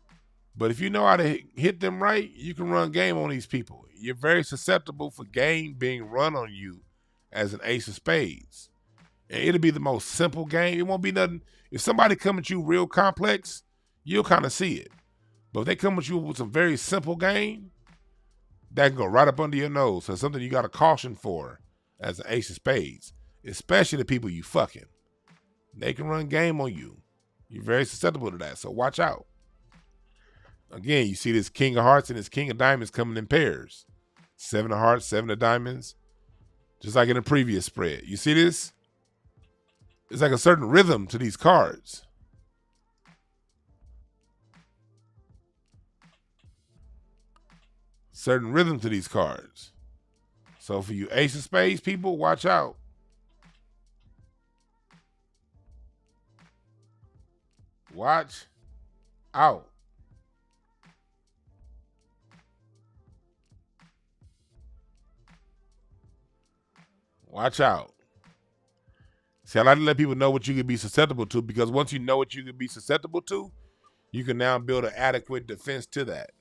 but if you know how to hit them right, you can run game on these people. You're very susceptible for game being run on you as an Ace of Spades. And it'll be the most simple game. It won't be nothing. If somebody come at you real complex, you'll kind of see it. But if they come at you with some very simple game, that can go right up under your nose. So it's something you got to caution for as an Ace of Spades, especially the people you fucking. They can run game on you. You're very susceptible to that, so watch out. Again, you see this King of Hearts and this King of Diamonds coming in pairs. 7 of Hearts, 7 of Diamonds. Just like in the previous spread. You see this? It's like a certain rhythm to these cards. Certain rhythm to these cards. So for you Ace of Spades people, watch out. Watch out. Watch out. See, I like to let people know what you can be susceptible to, because once you know what you can be susceptible to, you can now build an adequate defense to that.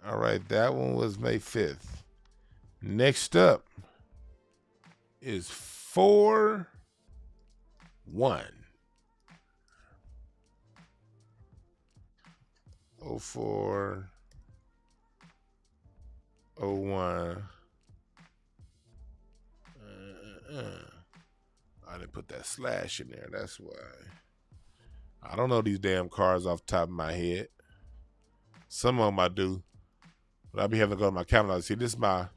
All right, that one was May 5th. Next up is 4-1. 04, 01. I didn't put that slash in there. That's why. I don't know these damn cards off the top of my head. Some of them I do. But I'll be having to go to my calendar. See, this is my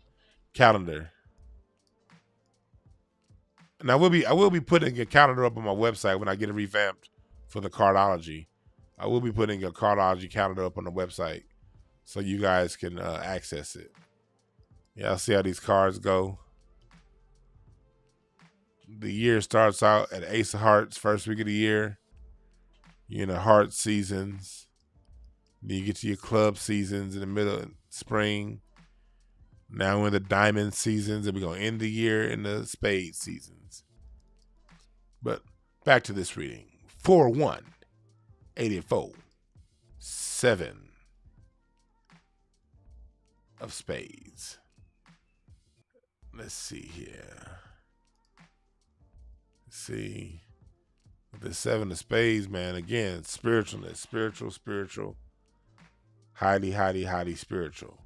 calendar. And I will be putting a calendar up on my website when I get it revamped for the cardology. I will be putting a cardology calendar up on the website so you guys can access it. Yeah, I'll see how these cards go. The year starts out at Ace of Hearts, first week of the year. You're in the heart seasons. Then you get to your club seasons in the middle of spring. Now we're in the diamond seasons, and we're going to end the year in the spade seasons. But back to this reading. 4-1, 84, 7 of spades. Let's see here. See, the 7 of spades, man. Again, spiritualness, spiritual, highly spiritual.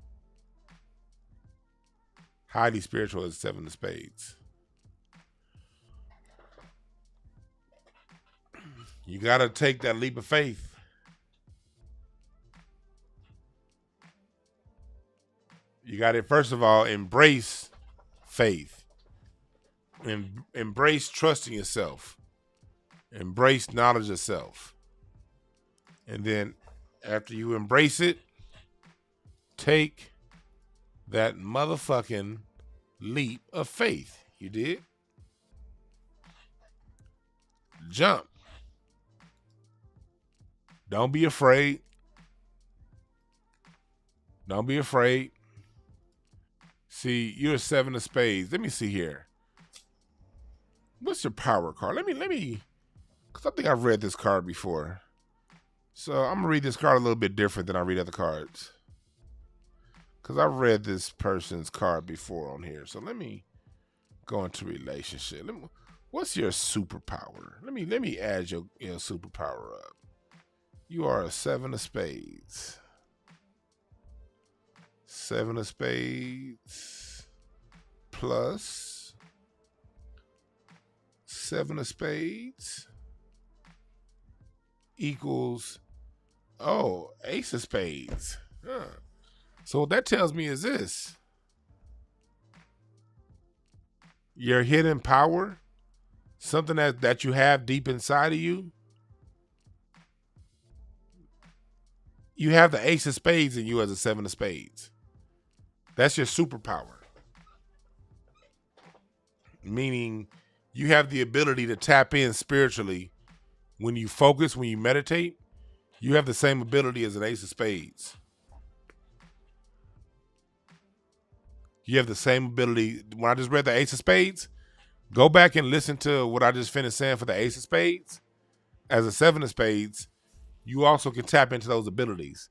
Highly spiritual is 7 of spades. You got to take that leap of faith. You got to, first of all, embrace faith. Embrace trusting yourself. Embrace knowledge of self. And then after you embrace it, take that motherfucking leap of faith. You did? Jump. Don't be afraid. Don't be afraid. See, you're a 7 of spades. Let me see here. What's your power card? Let me, because I think I've read this card before. So I'm going to read this card a little bit different than I read other cards. Because I've read this person's card before on here. So let me go into relationship. What's your superpower? Let me add your superpower up. You are a 7 of spades. 7 of spades plus 7 of spades equals, ace of spades. Huh. So what that tells me is this. Your hidden power, something that you have deep inside of you, you have the ace of spades in you as a 7 of spades. That's your superpower. Meaning you have the ability to tap in spiritually when you focus, when you meditate. You have the same ability as an ace of spades. You have the same ability. When I just read the ace of spades, go back and listen to what I just finished saying for the ace of spades. As a 7 of spades, you also can tap into those abilities.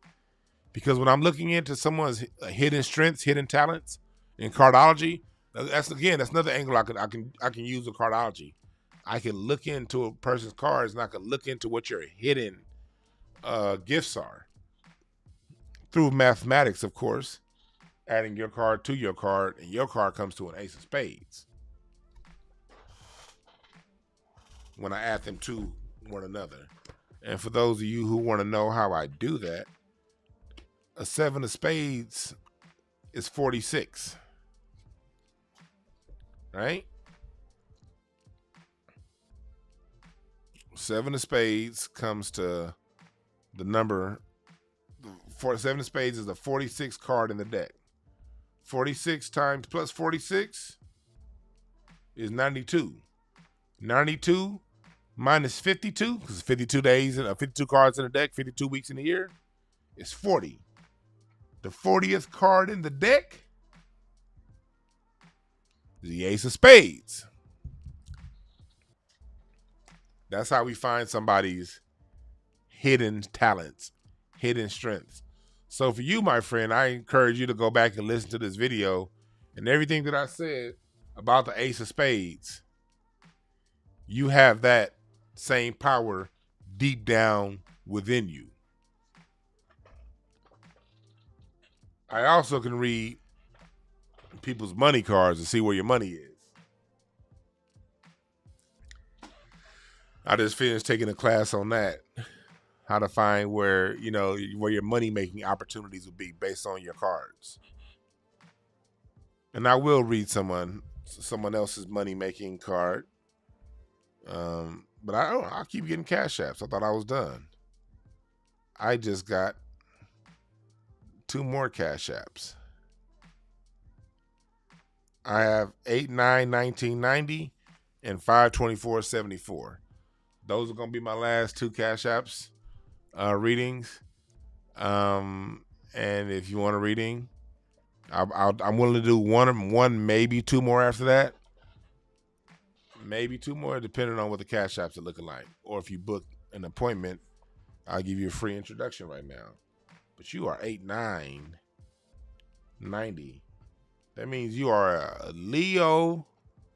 Because when I'm looking into someone's hidden strengths, hidden talents in cardology, that's another angle I can use in cardology. I can look into a person's cards and I can look into what your hidden gifts are. Through mathematics, of course, adding your card to your card, and your card comes to an ace of spades. When I add them to one another. And for those of you who want to know how I do that, a 7 of spades is 46. Right? 7 of spades comes to the number. 7 of spades is the 46th card in the deck. 46 times plus 46 is 92. 92 minus 52, because 52 days and 52 cards in the deck, 52 weeks in the year, is 40. The 40th card in the deck is the ace of spades. That's how we find somebody's hidden talents, hidden strengths. So for you, my friend, I encourage you to go back and listen to this video, and everything that I said about the ace of spades, you have that same power deep down within you. I also can read people's money cards to see where your money is. I just finished taking a class on that, how to find where your money making opportunities would be based on your cards. And I will read someone else's money making card, but I keep getting cash apps. I thought I was done. I just got 2 more cash apps. I have 8/9/1990 and 5/24/74. Those are gonna be my last 2 cash apps readings. And if you want a reading, I'm willing to do one, maybe 2 more after that. Maybe 2 more, depending on what the cash apps are looking like. Or if you book an appointment, I'll give you a free introduction right now. But you are 8/9/90. That means you are a Leo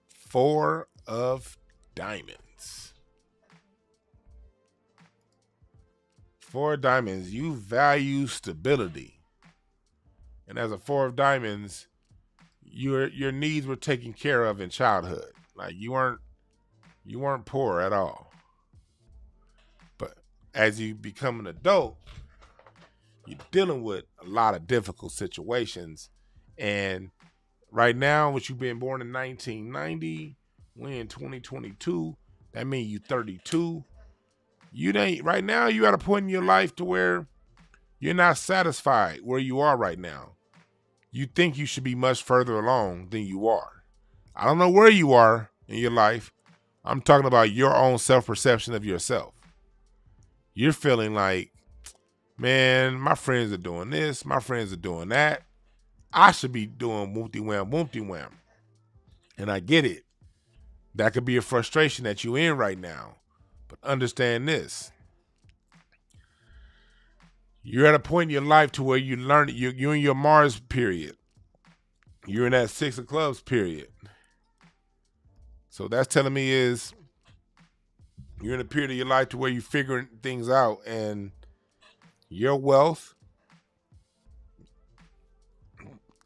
4 of diamonds. 4 of diamonds. You value stability. And as a 4 of diamonds, your needs were taken care of in childhood. Like you weren't poor at all. But as you become an adult, you're dealing with a lot of difficult situations. And right now, with you being born in 1990, we're in 2022. That means you 32. Right now, you at a point in your life to where you're not satisfied where you are right now. You think you should be much further along than you are. I don't know where you are in your life. I'm talking about your own self-perception of yourself. You're feeling like, man, my friends are doing this. My friends are doing that. I should be doing whoopty wham, whoopty wham. And I get it. That could be a frustration that you're in right now. But understand this. You're at a point in your life to where you learn you're in your Mars period. You're in that 6 of clubs period. So that's telling me is you're in a period of your life to where you're figuring things out, and your wealth.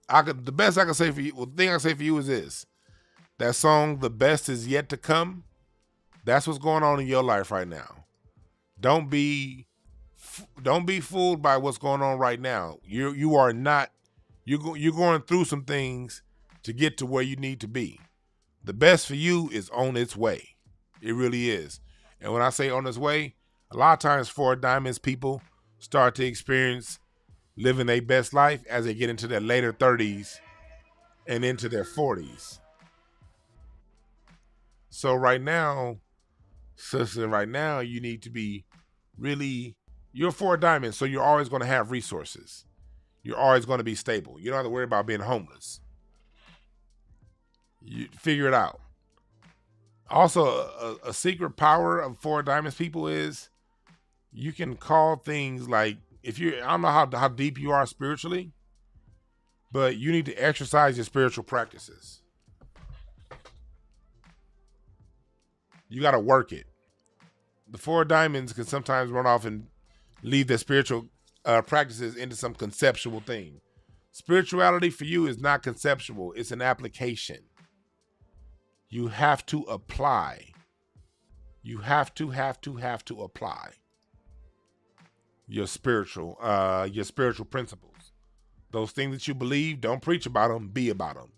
The best I can say for you, the thing I can say for you is this. That song, The Best Is Yet to Come, that's what's going on in your life right now. Don't be fooled by what's going on right now. You're going through some things to get to where you need to be. The best for you is on its way. It really is. And when I say on its way, a lot of times 4 diamonds people start to experience living their best life as they get into their later 30s and into their 40s. So right now, sister, you need to be really, you're 4 diamonds, so you're always going to have resources. You're always going to be stable. You don't have to worry about being homeless. You figure it out. Also, a secret power of 4 diamonds people is you can call things like, I don't know how deep you are spiritually, but you need to exercise your spiritual practices. You got to work it. The 4 diamonds can sometimes run off and leave their spiritual practices into some conceptual thing. Spirituality for you is not conceptual. It's an application. You have to apply. You have to apply your spiritual principles. Those things that you believe, don't preach about them, be about them.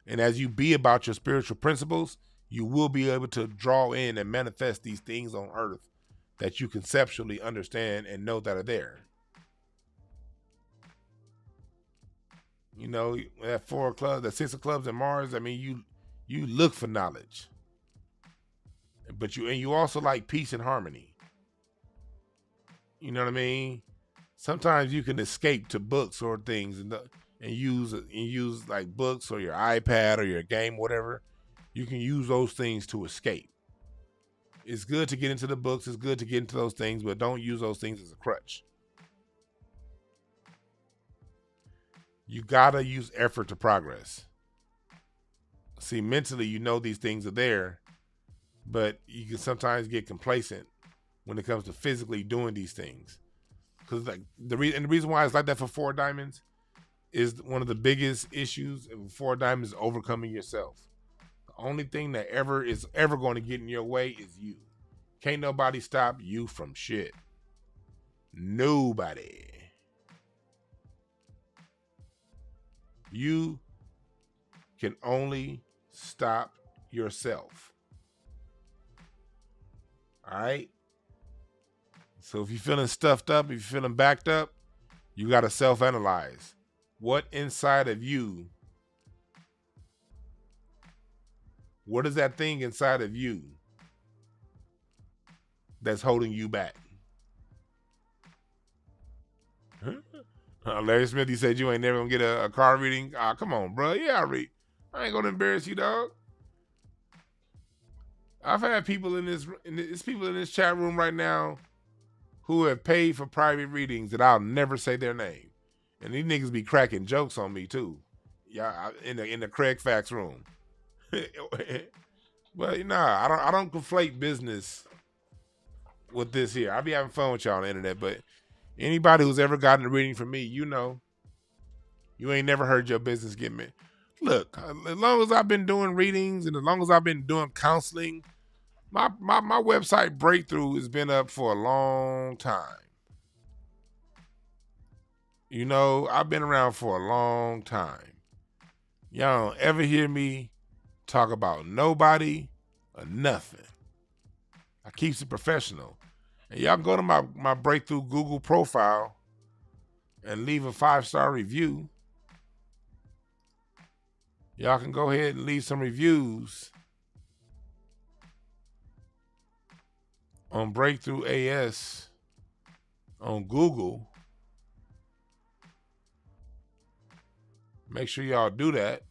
And as you be about your spiritual principles, you will be able to draw in and manifest these things on earth that you conceptually understand and know that are there. You know, that 4 of clubs, that 6 of clubs in Mars, I mean, you look for knowledge. But you also like peace and harmony. You know what I mean? Sometimes you can escape to books or things and use like books or your iPad or your game, whatever. You can use those things to escape. It's good to get into the books. It's good to get into those things, but don't use those things as a crutch. You gotta use effort to progress. See, mentally, you know these things are there, but you can sometimes get complacent when it comes to physically doing these things. Because like the reason why it's like that for 4 diamonds, is one of the biggest issues of Four of Diamonds, is overcoming yourself. The only thing that is ever going to get in your way is you. Can't nobody stop you from shit. Nobody. You can only stop yourself. All right? So if you're feeling stuffed up, if you're feeling backed up, you got to self-analyze. What inside of you, what is that thing inside of you that's holding you back? Larry Smith, he said you ain't never gonna get a car reading. Come on, bro. Yeah, I read. I ain't gonna embarrass you, dog. I've had people in this chat room right now who have paid for private readings that I'll never say their name, and these niggas be cracking jokes on me too. Yeah, in the Craig Facts room. But I don't conflate business with this here. I be having fun with y'all on the internet, but anybody who's ever gotten a reading from me, you know, you ain't never heard your business get me. Look, as long as I've been doing readings and as long as I've been doing counseling, my website Breakthrough has been up for a long time. You know, I've been around for a long time. Y'all don't ever hear me talk about nobody or nothing. I keeps it professional. And y'all go to my Breakthrough Google profile and leave a 5-star review. Y'all can go ahead and leave some reviews on Breakthrough AS on Google. Make sure y'all do that.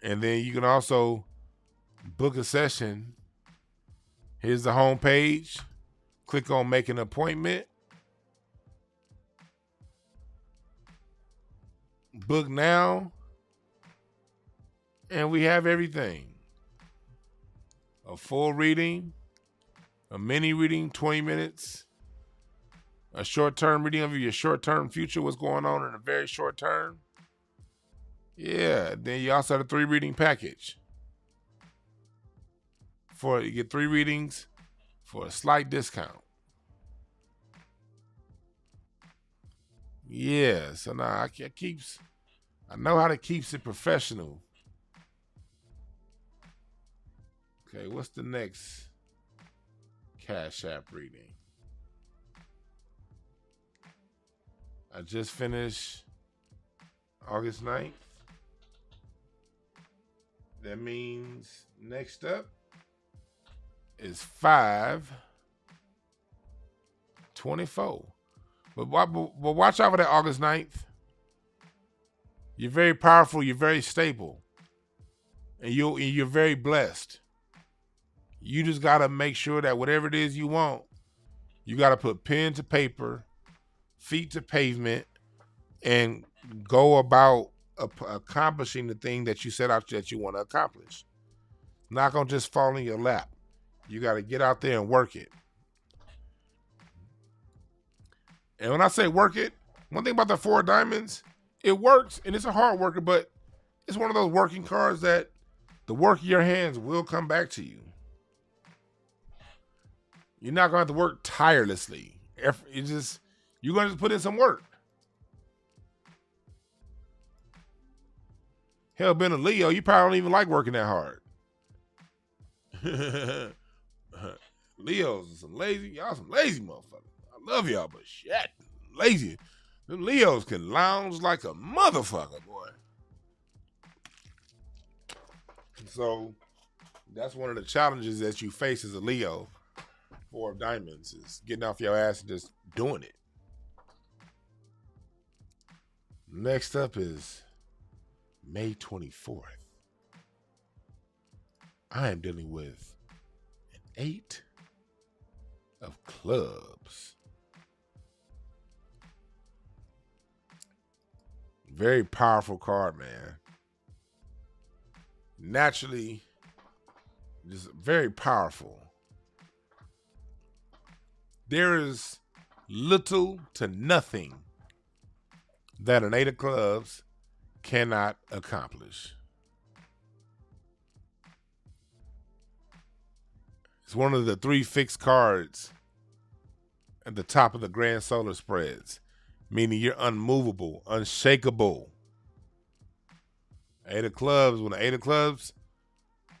And then you can also book a session. Here's the home page. Click on make an appointment. Book now. And we have everything. A full reading, a mini reading, 20 minutes, a short-term reading of your short-term future, what's going on in a very short term. Yeah, then you also have a 3-reading package. You get 3 readings for a slight discount. Yeah, so now I know how to keep it professional. Okay, what's the next Cash App reading? I just finished August 9th. That means next up is 5/24. But watch out for that August 9th. You're very powerful. You're very stable. And you're very blessed. You just got to make sure that whatever it is you want, you got to put pen to paper, feet to pavement, and go about accomplishing the thing that you set out that you want to accomplish. Not going to just fall in your lap. You got to get out there and work it. And when I say work it, one thing about the Four of Diamonds, it works and it's a hard worker, but it's one of those working cards that the work of your hands will come back to you. You're not going to have to work tirelessly. You're going to put in some work. Hell, being a Leo, you probably don't even like working that hard. Leos are some lazy motherfuckers. I love y'all, but shit, lazy. Them Leos can lounge like a motherfucker, boy. So that's one of the challenges that you face as a Leo. Four of Diamonds is getting off your ass and just doing it. Next up is May 24th. I am dealing with an 8 of clubs. Very powerful card, man. Naturally, just very powerful. There is little to nothing that an 8 of clubs cannot accomplish. It's one of the 3 fixed cards at the top of the grand solar spreads, meaning you're unmovable, unshakable. 8 of clubs, when the 8 of clubs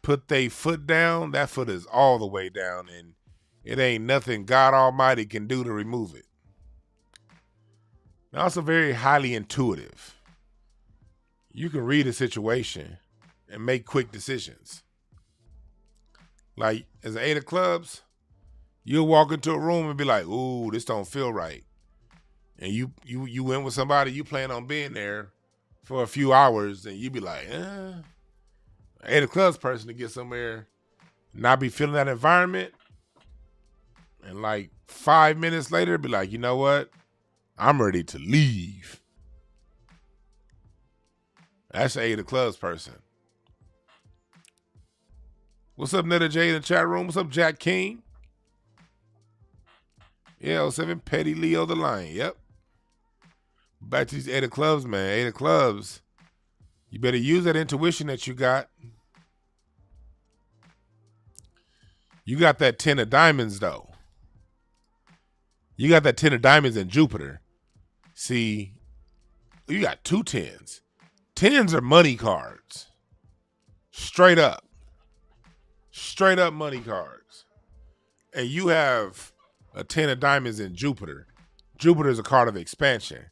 put their foot down, that foot is all the way down, and it ain't nothing God Almighty can do to remove it. They're also very highly intuitive. You can read a situation and make quick decisions. Like, as an 8 of clubs, you'll walk into a room and be like, ooh, this don't feel right. And you went with somebody, you plan on being there for a few hours, and you be like, 8 of clubs person to get somewhere, not be feeling that environment, and like 5 minutes later, be like, you know what? I'm ready to leave. That's an 8 of clubs person. What's up, Netta J in the chat room? What's up, Jack King? Yeah, 07 Petty Leo the Lion. Yep. Back to these 8 of clubs, man. 8 of clubs. You better use that intuition that you got. You got that 10 of diamonds, though. You got that 10 of diamonds in Jupiter. See, you got 2 10s. 10s are money cards. Straight up. Straight up money cards. And you have a 10 of diamonds in Jupiter. Jupiter is a card of expansion.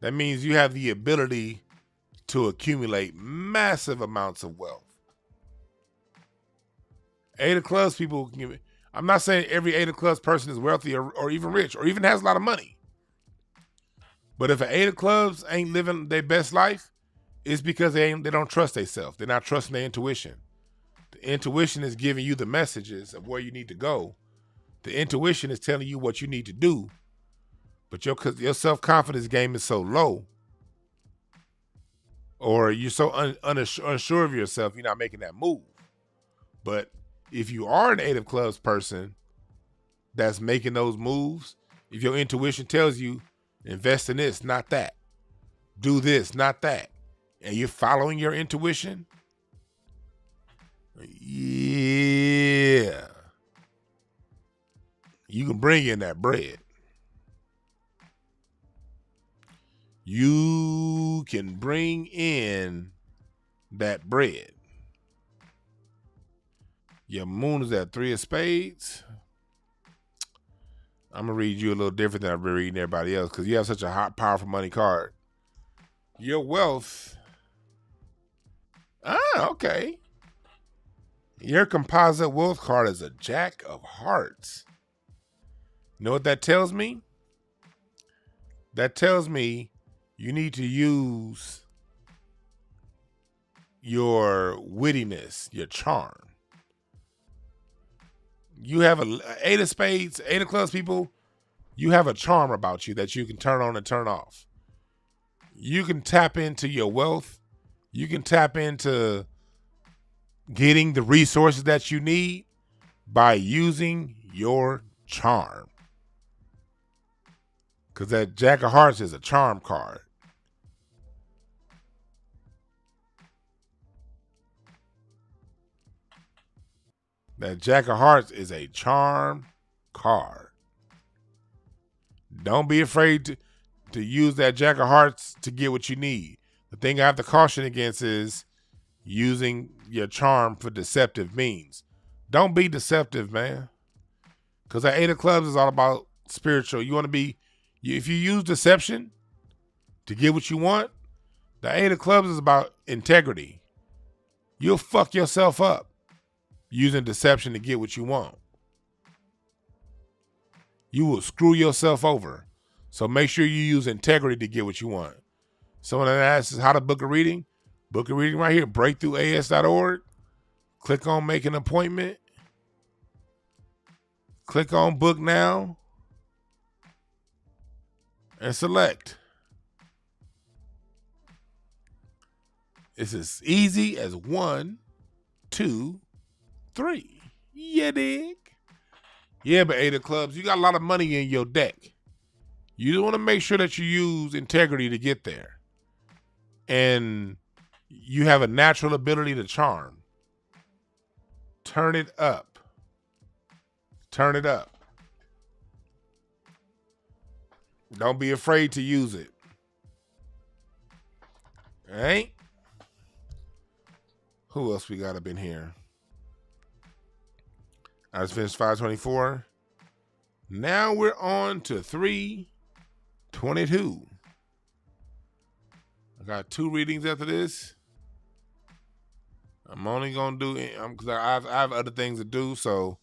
That means you have the ability to accumulate massive amounts of wealth. 8 of clubs people, I'm not saying every 8 of clubs person is wealthy or even rich or even has a lot of money. But if an 8 of clubs ain't living their best life, it's because they don't trust themselves. They're not trusting their intuition. The intuition is giving you the messages of where you need to go. The intuition is telling you what you need to do. But your self-confidence game is so low, or you're so unsure of yourself, you're not making that move. But if you are an 8 of clubs person that's making those moves, if your intuition tells you, invest in this, not that, do this, not that, and you're following your intuition, yeah, you can bring in that bread. You can bring in that bread. Your moon is at 3 of spades. I'm going to read you a little different than I've been reading everybody else because you have such a hot, powerful money card. Your wealth. Okay. Your composite wealth card is a Jack of Hearts. You know what that tells me? That tells me you need to use your wittiness, your charm. You have an 8 of spades, 8 of clubs people, you have a charm about you that you can turn on and turn off. You can tap into your wealth. You can tap into getting the resources that you need by using your charm. Because that Jack of Hearts is a charm card. That Jack of Hearts is a charm card. Don't be afraid to use that Jack of Hearts to get what you need. The thing I have to caution against is using your charm for deceptive means. Don't be deceptive, man. Because that 8 of clubs is all about spiritual. You want to be, if you use deception to get what you want, the 8 of clubs is about integrity. You'll fuck yourself up using deception to get what you want. You will screw yourself over. So make sure you use integrity to get what you want. Someone that asks how to book a reading. Book a reading right here, breakthroughas.org. Click on make an appointment. Click on book now. And select. It's as easy as 1, 2, 3. You dig? Yeah, but 8 of clubs, you got a lot of money in your deck. You want to make sure that you use integrity to get there. And you have a natural ability to charm. Turn it up. Turn it up. Don't be afraid to use it. All right? Who else we got up in here? I just finished 524. Now we're on to 322. I got 2 readings after this. I'm only going to do, because I have other things to do, so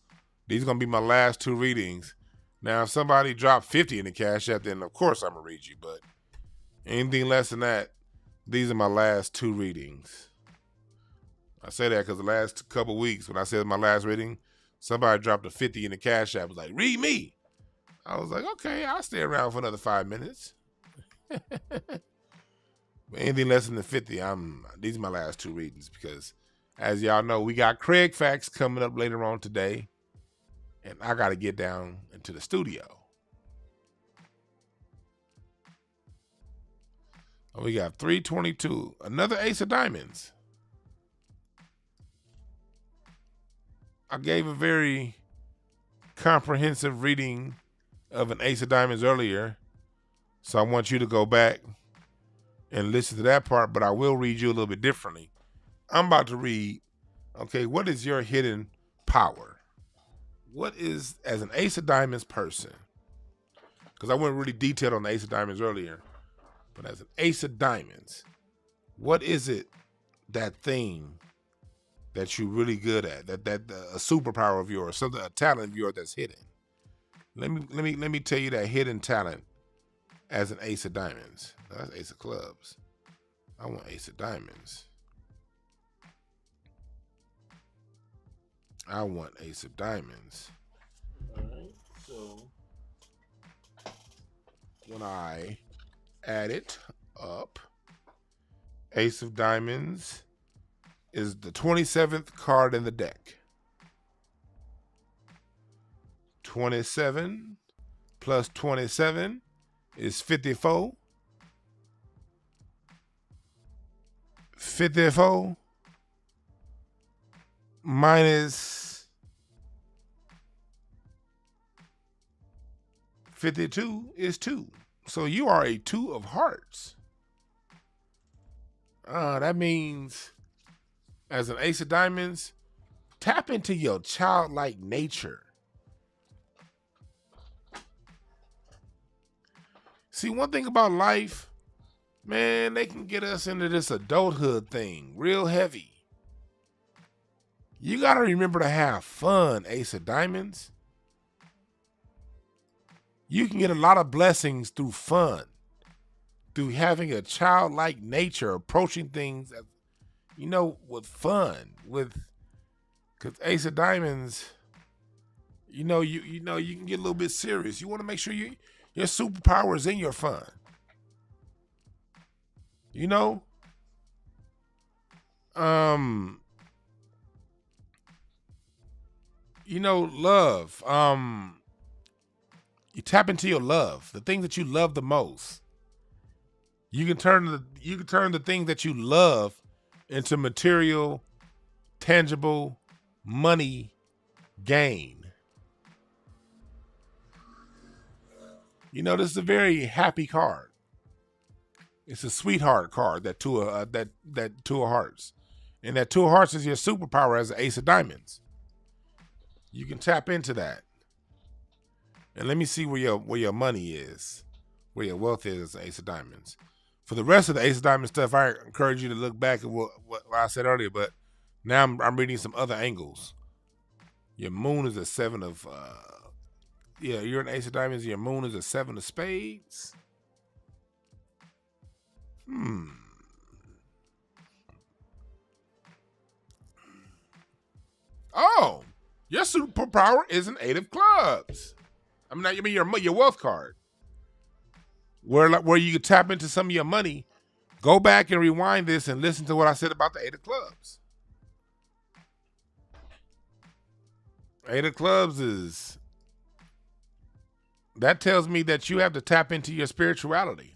these are going to be my last 2 readings. Now, if somebody dropped 50 in the Cash App, then of course I'm going to read you, but anything less than that, these are my last 2 readings. I say that because the last couple weeks, when I said my last reading, somebody dropped a 50 in the Cash App. Was like, read me. I was like, okay, I'll stay around for another 5 minutes. But anything less than the 50, these are my last 2 readings because, as y'all know, we got Craig Facts coming up later on today, and I got to get down into the studio. Oh, we got 322, another Ace of Diamonds. I gave a very comprehensive reading of an Ace of Diamonds earlier, so I want you to go back and listen to that part, but I will read you a little bit differently. I'm about to read, okay, what is your hidden power? What is, as an Ace of Diamonds person, because I went really detailed on the Ace of Diamonds earlier, but as an Ace of Diamonds, what is it, that thing that you're really good at, that a superpower of yours, something, a talent of yours that's hidden? Let me tell you that hidden talent as an Ace of Diamonds. That's Ace of Clubs. I want Ace of Diamonds. I want Ace of Diamonds. All right, so when I add it up, Ace of Diamonds is the 27th card in the deck. 27 plus 27 is 54. 54 minus 52 is 2. So you are a 2 of hearts. That means, as an Ace of Diamonds, tap into your childlike nature. See, one thing about life, man, they can get us into this adulthood thing real heavy. You got to remember to have fun, Ace of Diamonds. You can get a lot of blessings through fun, through having a childlike nature, approaching things, with fun, because Ace of Diamonds, you can get a little bit serious. You want to make sure your superpower is in your fun. Love. You tap into your love, the things that you love the most. You can turn the things that you love into material, tangible money gain. This is a very happy card. It's a sweetheart card, that 2 of hearts. And that 2 of hearts is your superpower as an Ace of Diamonds. You can tap into that. And let me see where your money is, where your wealth is as an Ace of Diamonds. For the rest of the Ace of Diamonds stuff, I encourage you to look back at what I said earlier, but now I'm reading some other angles. Your moon is a 7 of, you're an Ace of Diamonds, your moon is a 7 of spades. Oh, your superpower is an 8 of clubs. Your wealth card. Where you can tap into some of your money. Go back and rewind this and listen to what I said about the 8 of clubs. 8 of clubs is that tells me that you have to tap into your spirituality.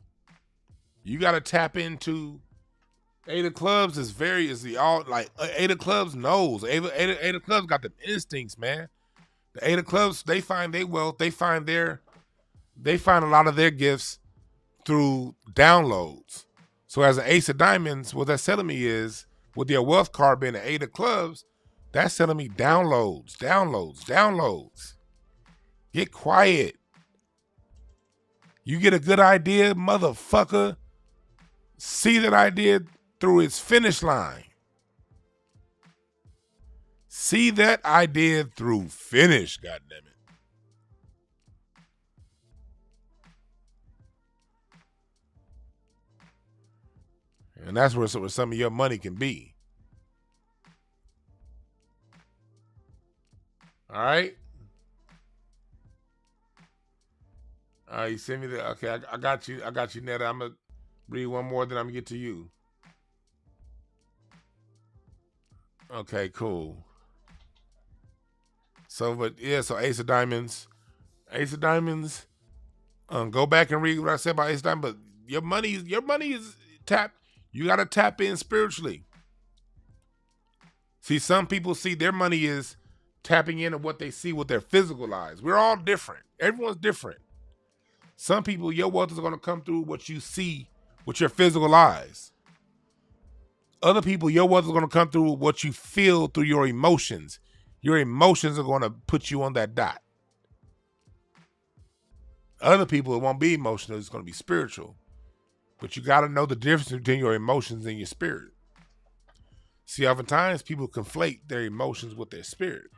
You got to tap into Eight of Clubs is the all like Eight of Clubs knows. Eight of Clubs got them instincts, man. The Eight of Clubs, they find their wealth, they find a lot of their gifts through downloads. So as an Ace of Diamonds, what that's telling me is, with your wealth card being an Eight of Clubs, that's telling me downloads. Get quiet. You get a good idea, motherfucker. See that idea through its finish line. See that idea through finish, goddammit. And that's where some of your money can be. All right? You send me the, okay, I got you, Netta. I'm going to read one more, then I'm going to get to you. Okay, cool. So, but yeah, so Ace of Diamonds. Go back and read what I said about Ace of Diamonds, but your money is tapped. You got to tap in spiritually. See, some people see their money is tapping into what they see with their physical eyes. We're all different. Everyone's different. Some people, your wealth is going to come through what you see with your physical eyes. Other people, your wealth is going to come through what you feel through your emotions. Your emotions are going to put you on that dot. Other people, it won't be emotional. It's going to be spiritual. But you got to know the difference between your emotions and your spirit. See, oftentimes people conflate their emotions with their spirit.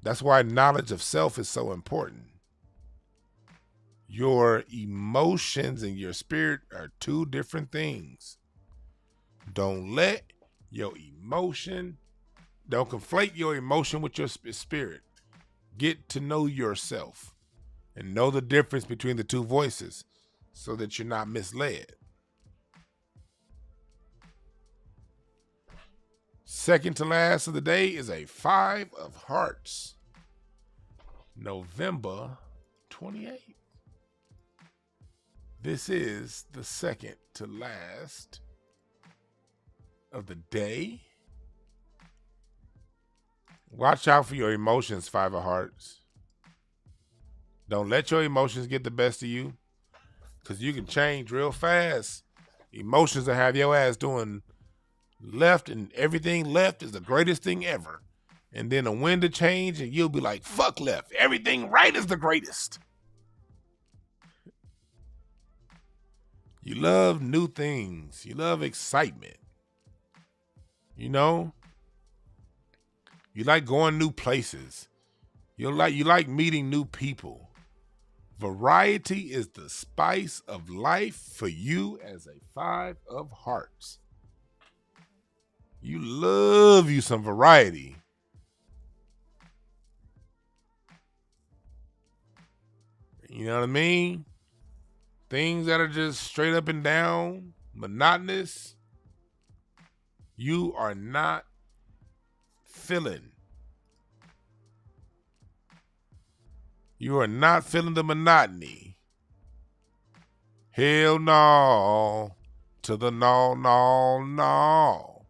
That's why knowledge of self is so important. Your emotions and your spirit are two different things. Don't conflate your emotion with your spirit. Get to know yourself and know the difference between the two voices so that you're not misled. Second to last of the day is a 5 of Hearts. November 28th. This is the second to last of the day. Watch out for your emotions, 5 of Hearts. Don't let your emotions get the best of you, because you can change real fast. Emotions will have your ass doing left, and everything left is the greatest thing ever. And then a wind to change, and you'll be like, fuck left. Everything right is the greatest. You love new things. You love excitement. You know? You like going new places. You like meeting new people. Variety is the spice of life for you as a 5 of Hearts. You love you some variety. You know what I mean? Things that are just straight up and down, monotonous, you are not feeling. You are not feeling the monotony. Hell no. To the no, no, no.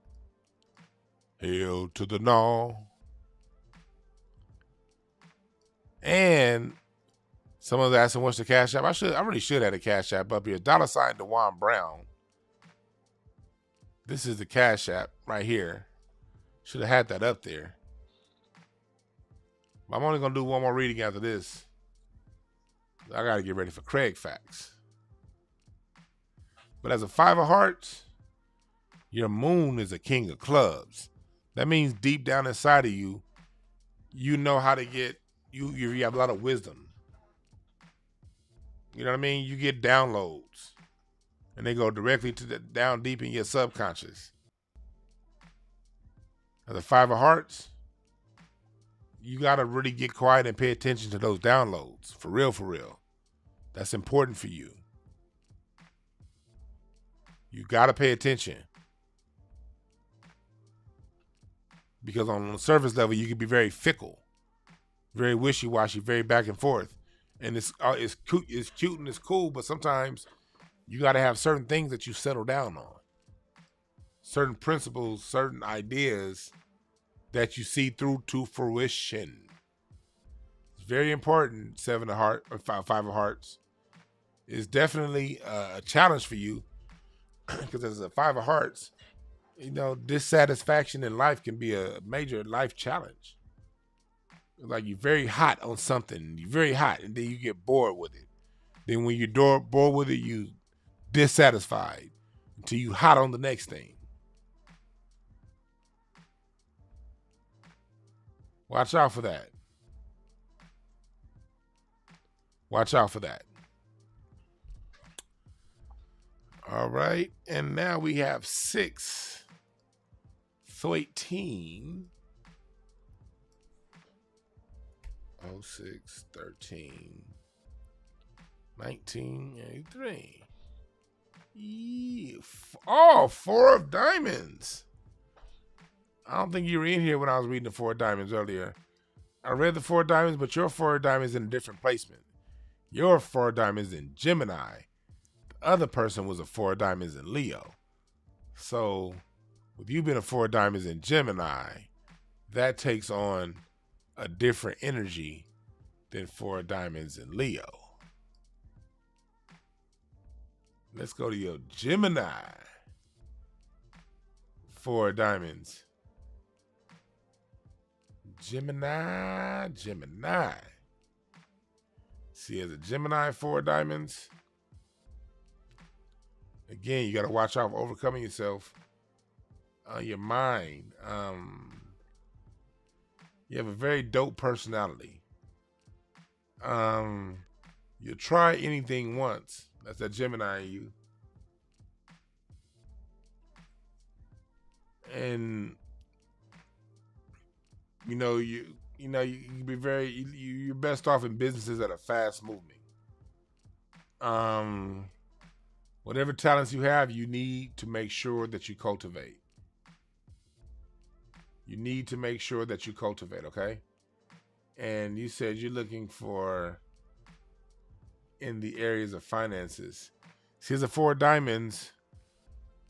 Hell to the no. And someone's asking what's the Cash App. I really should have a Cash App up here. $ DeJuan Brown. This is the Cash App right here. Should have had that up there. I'm only going to do one more reading after this. I got to get ready for Craig Facts. But as a 5 of Hearts, your moon is a king of clubs. That means deep down inside of you, you know how to get, you have a lot of wisdom. You know what I mean? You get downloads. And they go directly to down deep in your subconscious. As a 5 of Hearts, you got to really get quiet and pay attention to those downloads. For real, for real. That's important for you. You got to pay attention. Because on the surface level, you can be very fickle, very wishy-washy, very back and forth. And it's cute and it's cool, but sometimes you got to have certain things that you settle down on, certain principles, certain ideas that you see through to fruition. It's very important. Five of Hearts is definitely a challenge for you because as a Five of Hearts, dissatisfaction in life can be a major life challenge. Like you're very hot on something, you're very hot, and then you get bored with it. Then when you're bored with it, you dissatisfied until you hot on the next thing. Watch out for that. Watch out for that. All right, and now we have 6, 13, 06, 13, 1983. Oh, 4 of diamonds. I don't think you were in here when I was reading the 4 of diamonds earlier. I read the 4 of diamonds, but your 4 of diamonds in a different placement. Your 4 of diamonds in Gemini. The other person was a 4 of diamonds in Leo. So, with you being a 4 of diamonds in Gemini, that takes on a different energy than 4 of diamonds in Leo. Let's go to your Gemini. 4 of diamonds. Gemini. See, as a Gemini, 4 of diamonds. Again, you got to watch out for overcoming yourself. Your mind. You have a very dope personality. You try anything once. That's that Gemini in you. And you be you're best off in businesses that are fast moving. Whatever talents you have, you need to make sure that you cultivate. You need to make sure that you cultivate, okay? And you said you're looking for in the areas of finances. See, as a 4 of diamonds,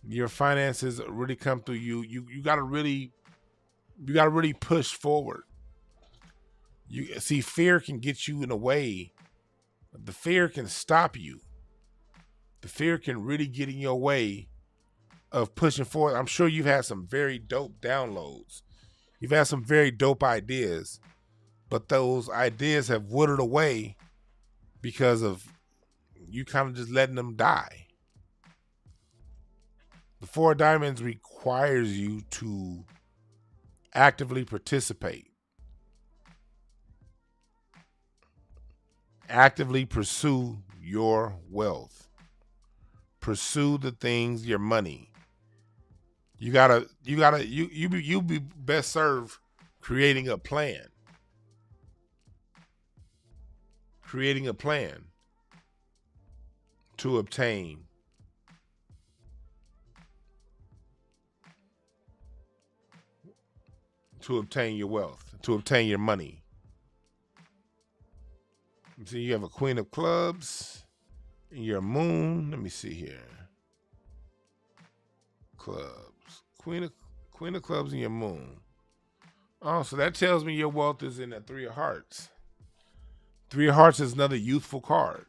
your finances really come through you. You gotta really push forward. You see, fear can get you in a way. The fear can stop you. The fear can really get in your way of pushing forward. I'm sure you've had some very dope downloads. You've had some very dope ideas, but those ideas have withered away because of you kind of just letting them die. The 4 of diamonds requires you to actively participate. Actively pursue your wealth. Pursue the things, your money. You be best served creating a plan. Creating a plan to obtain your wealth, to obtain your money. See, you have a Queen of Clubs in your moon. Let me see here. Clubs. Queen of Clubs in your moon. Oh, so that tells me your wealth is in that 3 of Hearts. 3 of Hearts is another youthful card.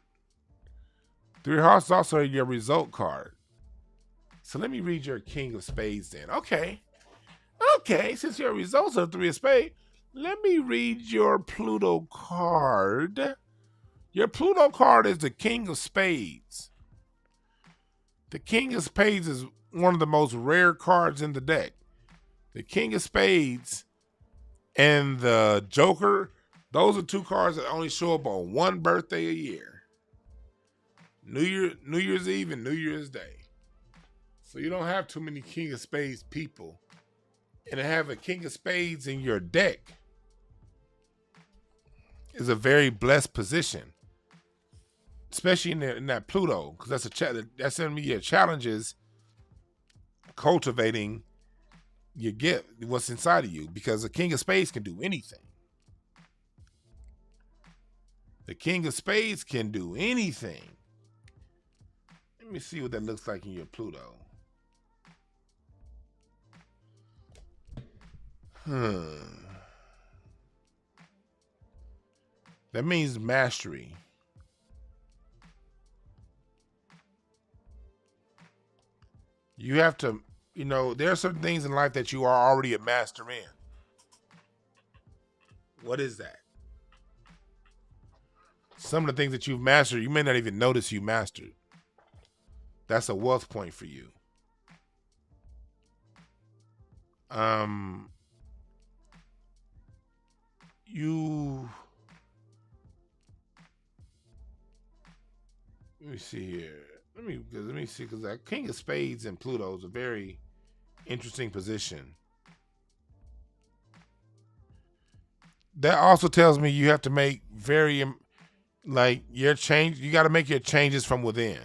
3 of Hearts is also your result card. So let me read your King of Spades then. Okay, since your results are 3 of Spades, let me read your Pluto card. Your Pluto card is the King of Spades. The King of Spades is one of the most rare cards in the deck. The King of Spades and the Joker, those are 2 cards that only show up on one birthday a year. New Year's Eve and New Year's Day. So you don't have too many King of Spades people. And to have a King of Spades in your deck is a very blessed position. Especially in that Pluto, because that's telling me your challenges cultivating your gift, what's inside of you, because a King of Spades can do anything. The King of Spades can do anything. Let me see what that looks like in your Pluto. That means mastery. You have to, there are certain things in life that you are already a master in. What is that? Some of the things that you've mastered, you may not even notice you mastered. That's a wealth point for you. Let me see here. Let me see, because that King of Spades and Pluto is a very interesting position. That also tells me you have to make your change. You got to make your changes from within.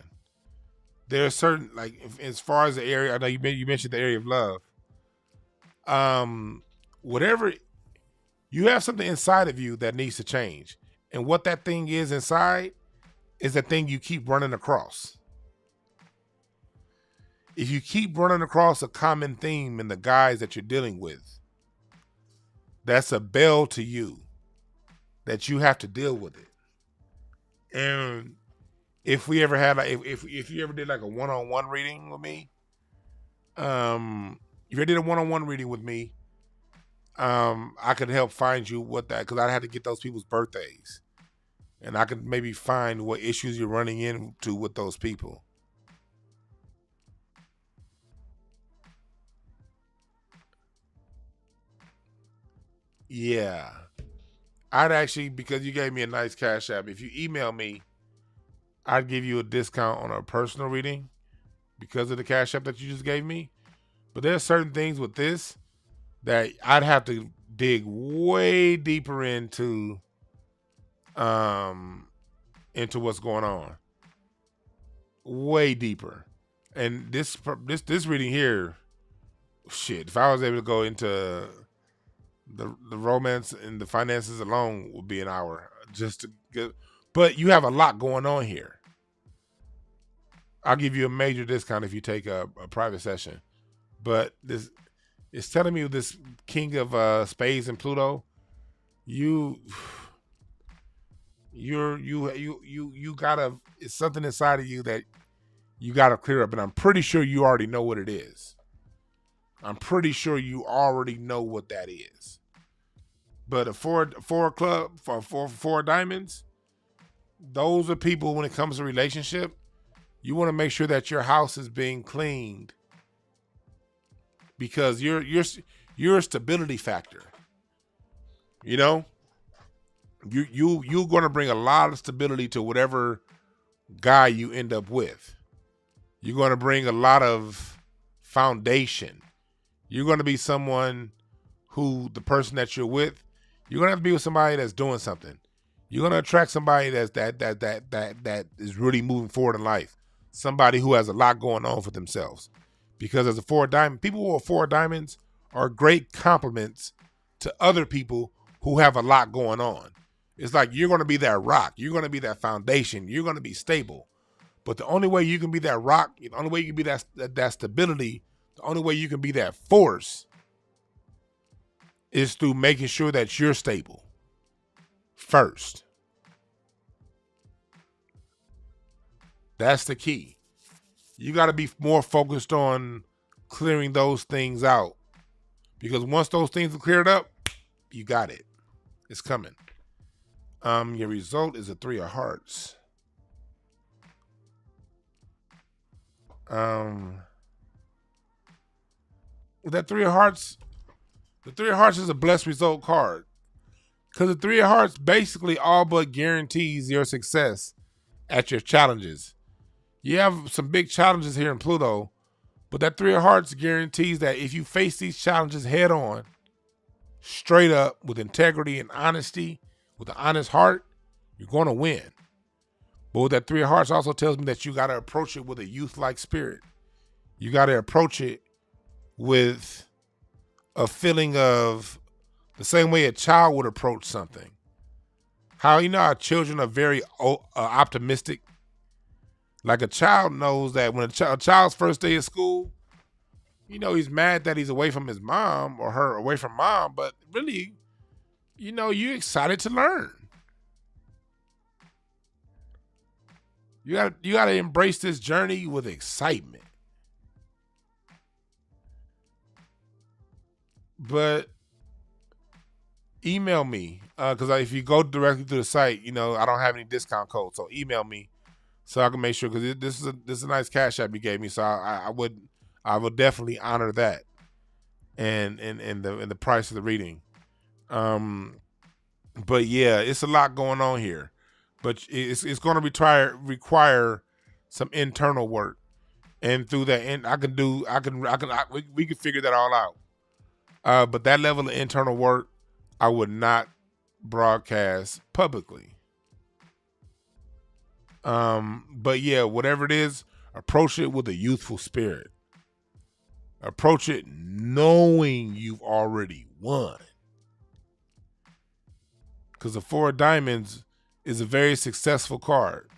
There are certain, as far as the area, I know you mentioned the area of love. Whatever, you have something inside of you that needs to change. And what that thing is inside is the thing you keep running across. If you keep running across a common theme in the guys that you're dealing with, that's a bell to you that you have to deal with it. And if we ever had, if you ever did like a one-on-one reading with me, if you ever did a one-on-one reading with me, I could help find you what that, because I had to get those people's birthdays, and I could maybe find what issues you're running into with those people. Yeah. I'd actually, because you gave me a nice Cash App, if you email me, I'd give you a discount on a personal reading because of the Cash App that you just gave me. But there are certain things with this that I'd have to dig way deeper into what's going on. Way deeper. And this reading here, shit, if I was able to go into the romance and the finances alone, would be an hour just to get. But you have a lot going on here. I'll give you a major discount if you take a private session. But this, it's telling me this King of Spades and Pluto, you gotta, it's something inside of you that you gotta clear up, and I'm pretty sure you already know what it is. I'm pretty sure you already know what that is. But a four diamonds, those are people, when it comes to relationship, you want to make sure that your house is being cleaned, because you're a stability factor. You're going to bring a lot of stability to whatever guy you end up with. You're going to bring a lot of foundation. You're going to be someone who, the person that you're with, you're going to have to be with somebody that's doing something. You're going to attract somebody that is really moving forward in life. Somebody who has a lot going on for themselves. Because as a four diamond, people who are four diamonds are great compliments to other people who have a lot going on. It's like you're going to be that rock. You're going to be that foundation. You're going to be stable. But the only way you can be that rock, the only way you can be that stability, the only way you can be that force is through making sure that you're stable first. That's the key. You got to be more focused on clearing those things out, because once those things are cleared up, you got it. It's coming. Your result is a 3 of hearts. With that 3 of hearts, the 3 of hearts is a blessed result card, because the 3 of hearts basically all but guarantees your success at your challenges. You have some big challenges here in Pluto, but that 3 of hearts guarantees that if you face these challenges head on, straight up, with integrity and honesty, with an honest heart, you're going to win. But with that 3 of hearts also tells me that you got to approach it with a youth-like spirit. You got to approach it with a feeling of the same way a child would approach something. How our children are very optimistic. Like a child knows that when a child's first day of school, he's mad that he's away from his mom or her away from mom, but really, you're excited to learn. You got to embrace this journey with excitement. But email me because if you go directly to the site, I don't have any discount code, so email me so I can make sure, because this is a nice cash app you gave me, so I would definitely honor that and the price of the reading. But yeah, it's a lot going on here, but it's going to require some internal work, and through that, and we can figure that all out. But that level of internal work, I would not broadcast publicly. But yeah, whatever it is, approach it with a youthful spirit. Approach it knowing you've already won. Because the Four of Diamonds is a very successful card.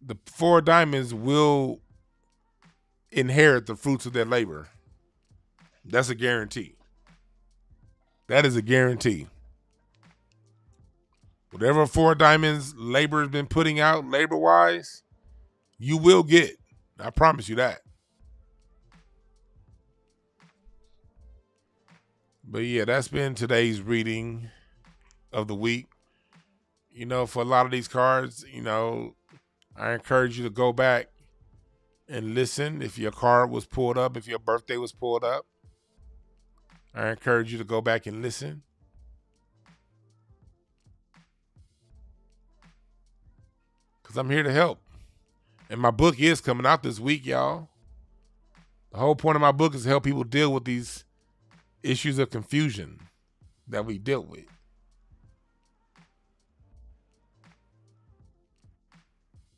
The Four of Diamonds will inherit the fruits of their labor. That's a guarantee. That is a guarantee. Whatever Four of Diamonds labor has been putting out labor-wise, you will get. I promise you that. But yeah, that's been today's reading of the week. For a lot of these cards, I encourage you to go back and listen. If your card was pulled up, if your birthday was pulled up, I encourage you to go back and listen. Because I'm here to help. And my book is coming out this week, y'all. The whole point of my book is to help people deal with these issues of confusion that we dealt with.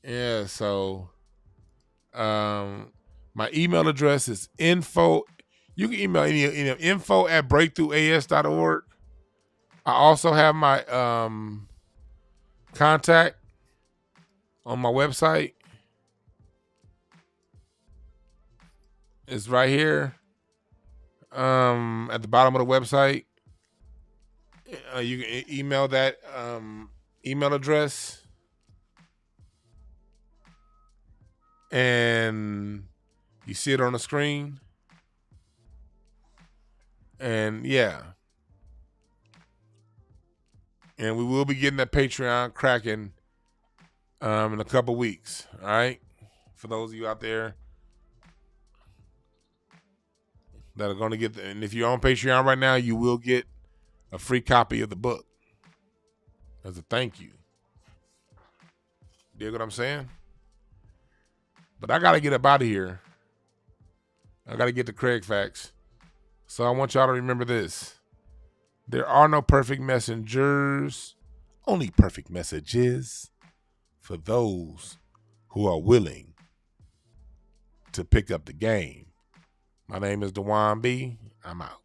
Yeah, so my email address is info. You can email info@breakthroughas.org. I also have my contact on my website. It's right here at the bottom of the website. You can email that email address. And you see it on the screen. And yeah. And we will be getting that Patreon cracking in a couple weeks. All right. For those of you out there that are going to get, and if you're on Patreon right now, you will get a free copy of the book as a thank you. Dig what I'm saying? But I got to get up out of here. I got to get to Craig Facts. So I want y'all to remember this. There are no perfect messengers, only perfect messages for those who are willing to pick up the game. My name is Dewan B. I'm out.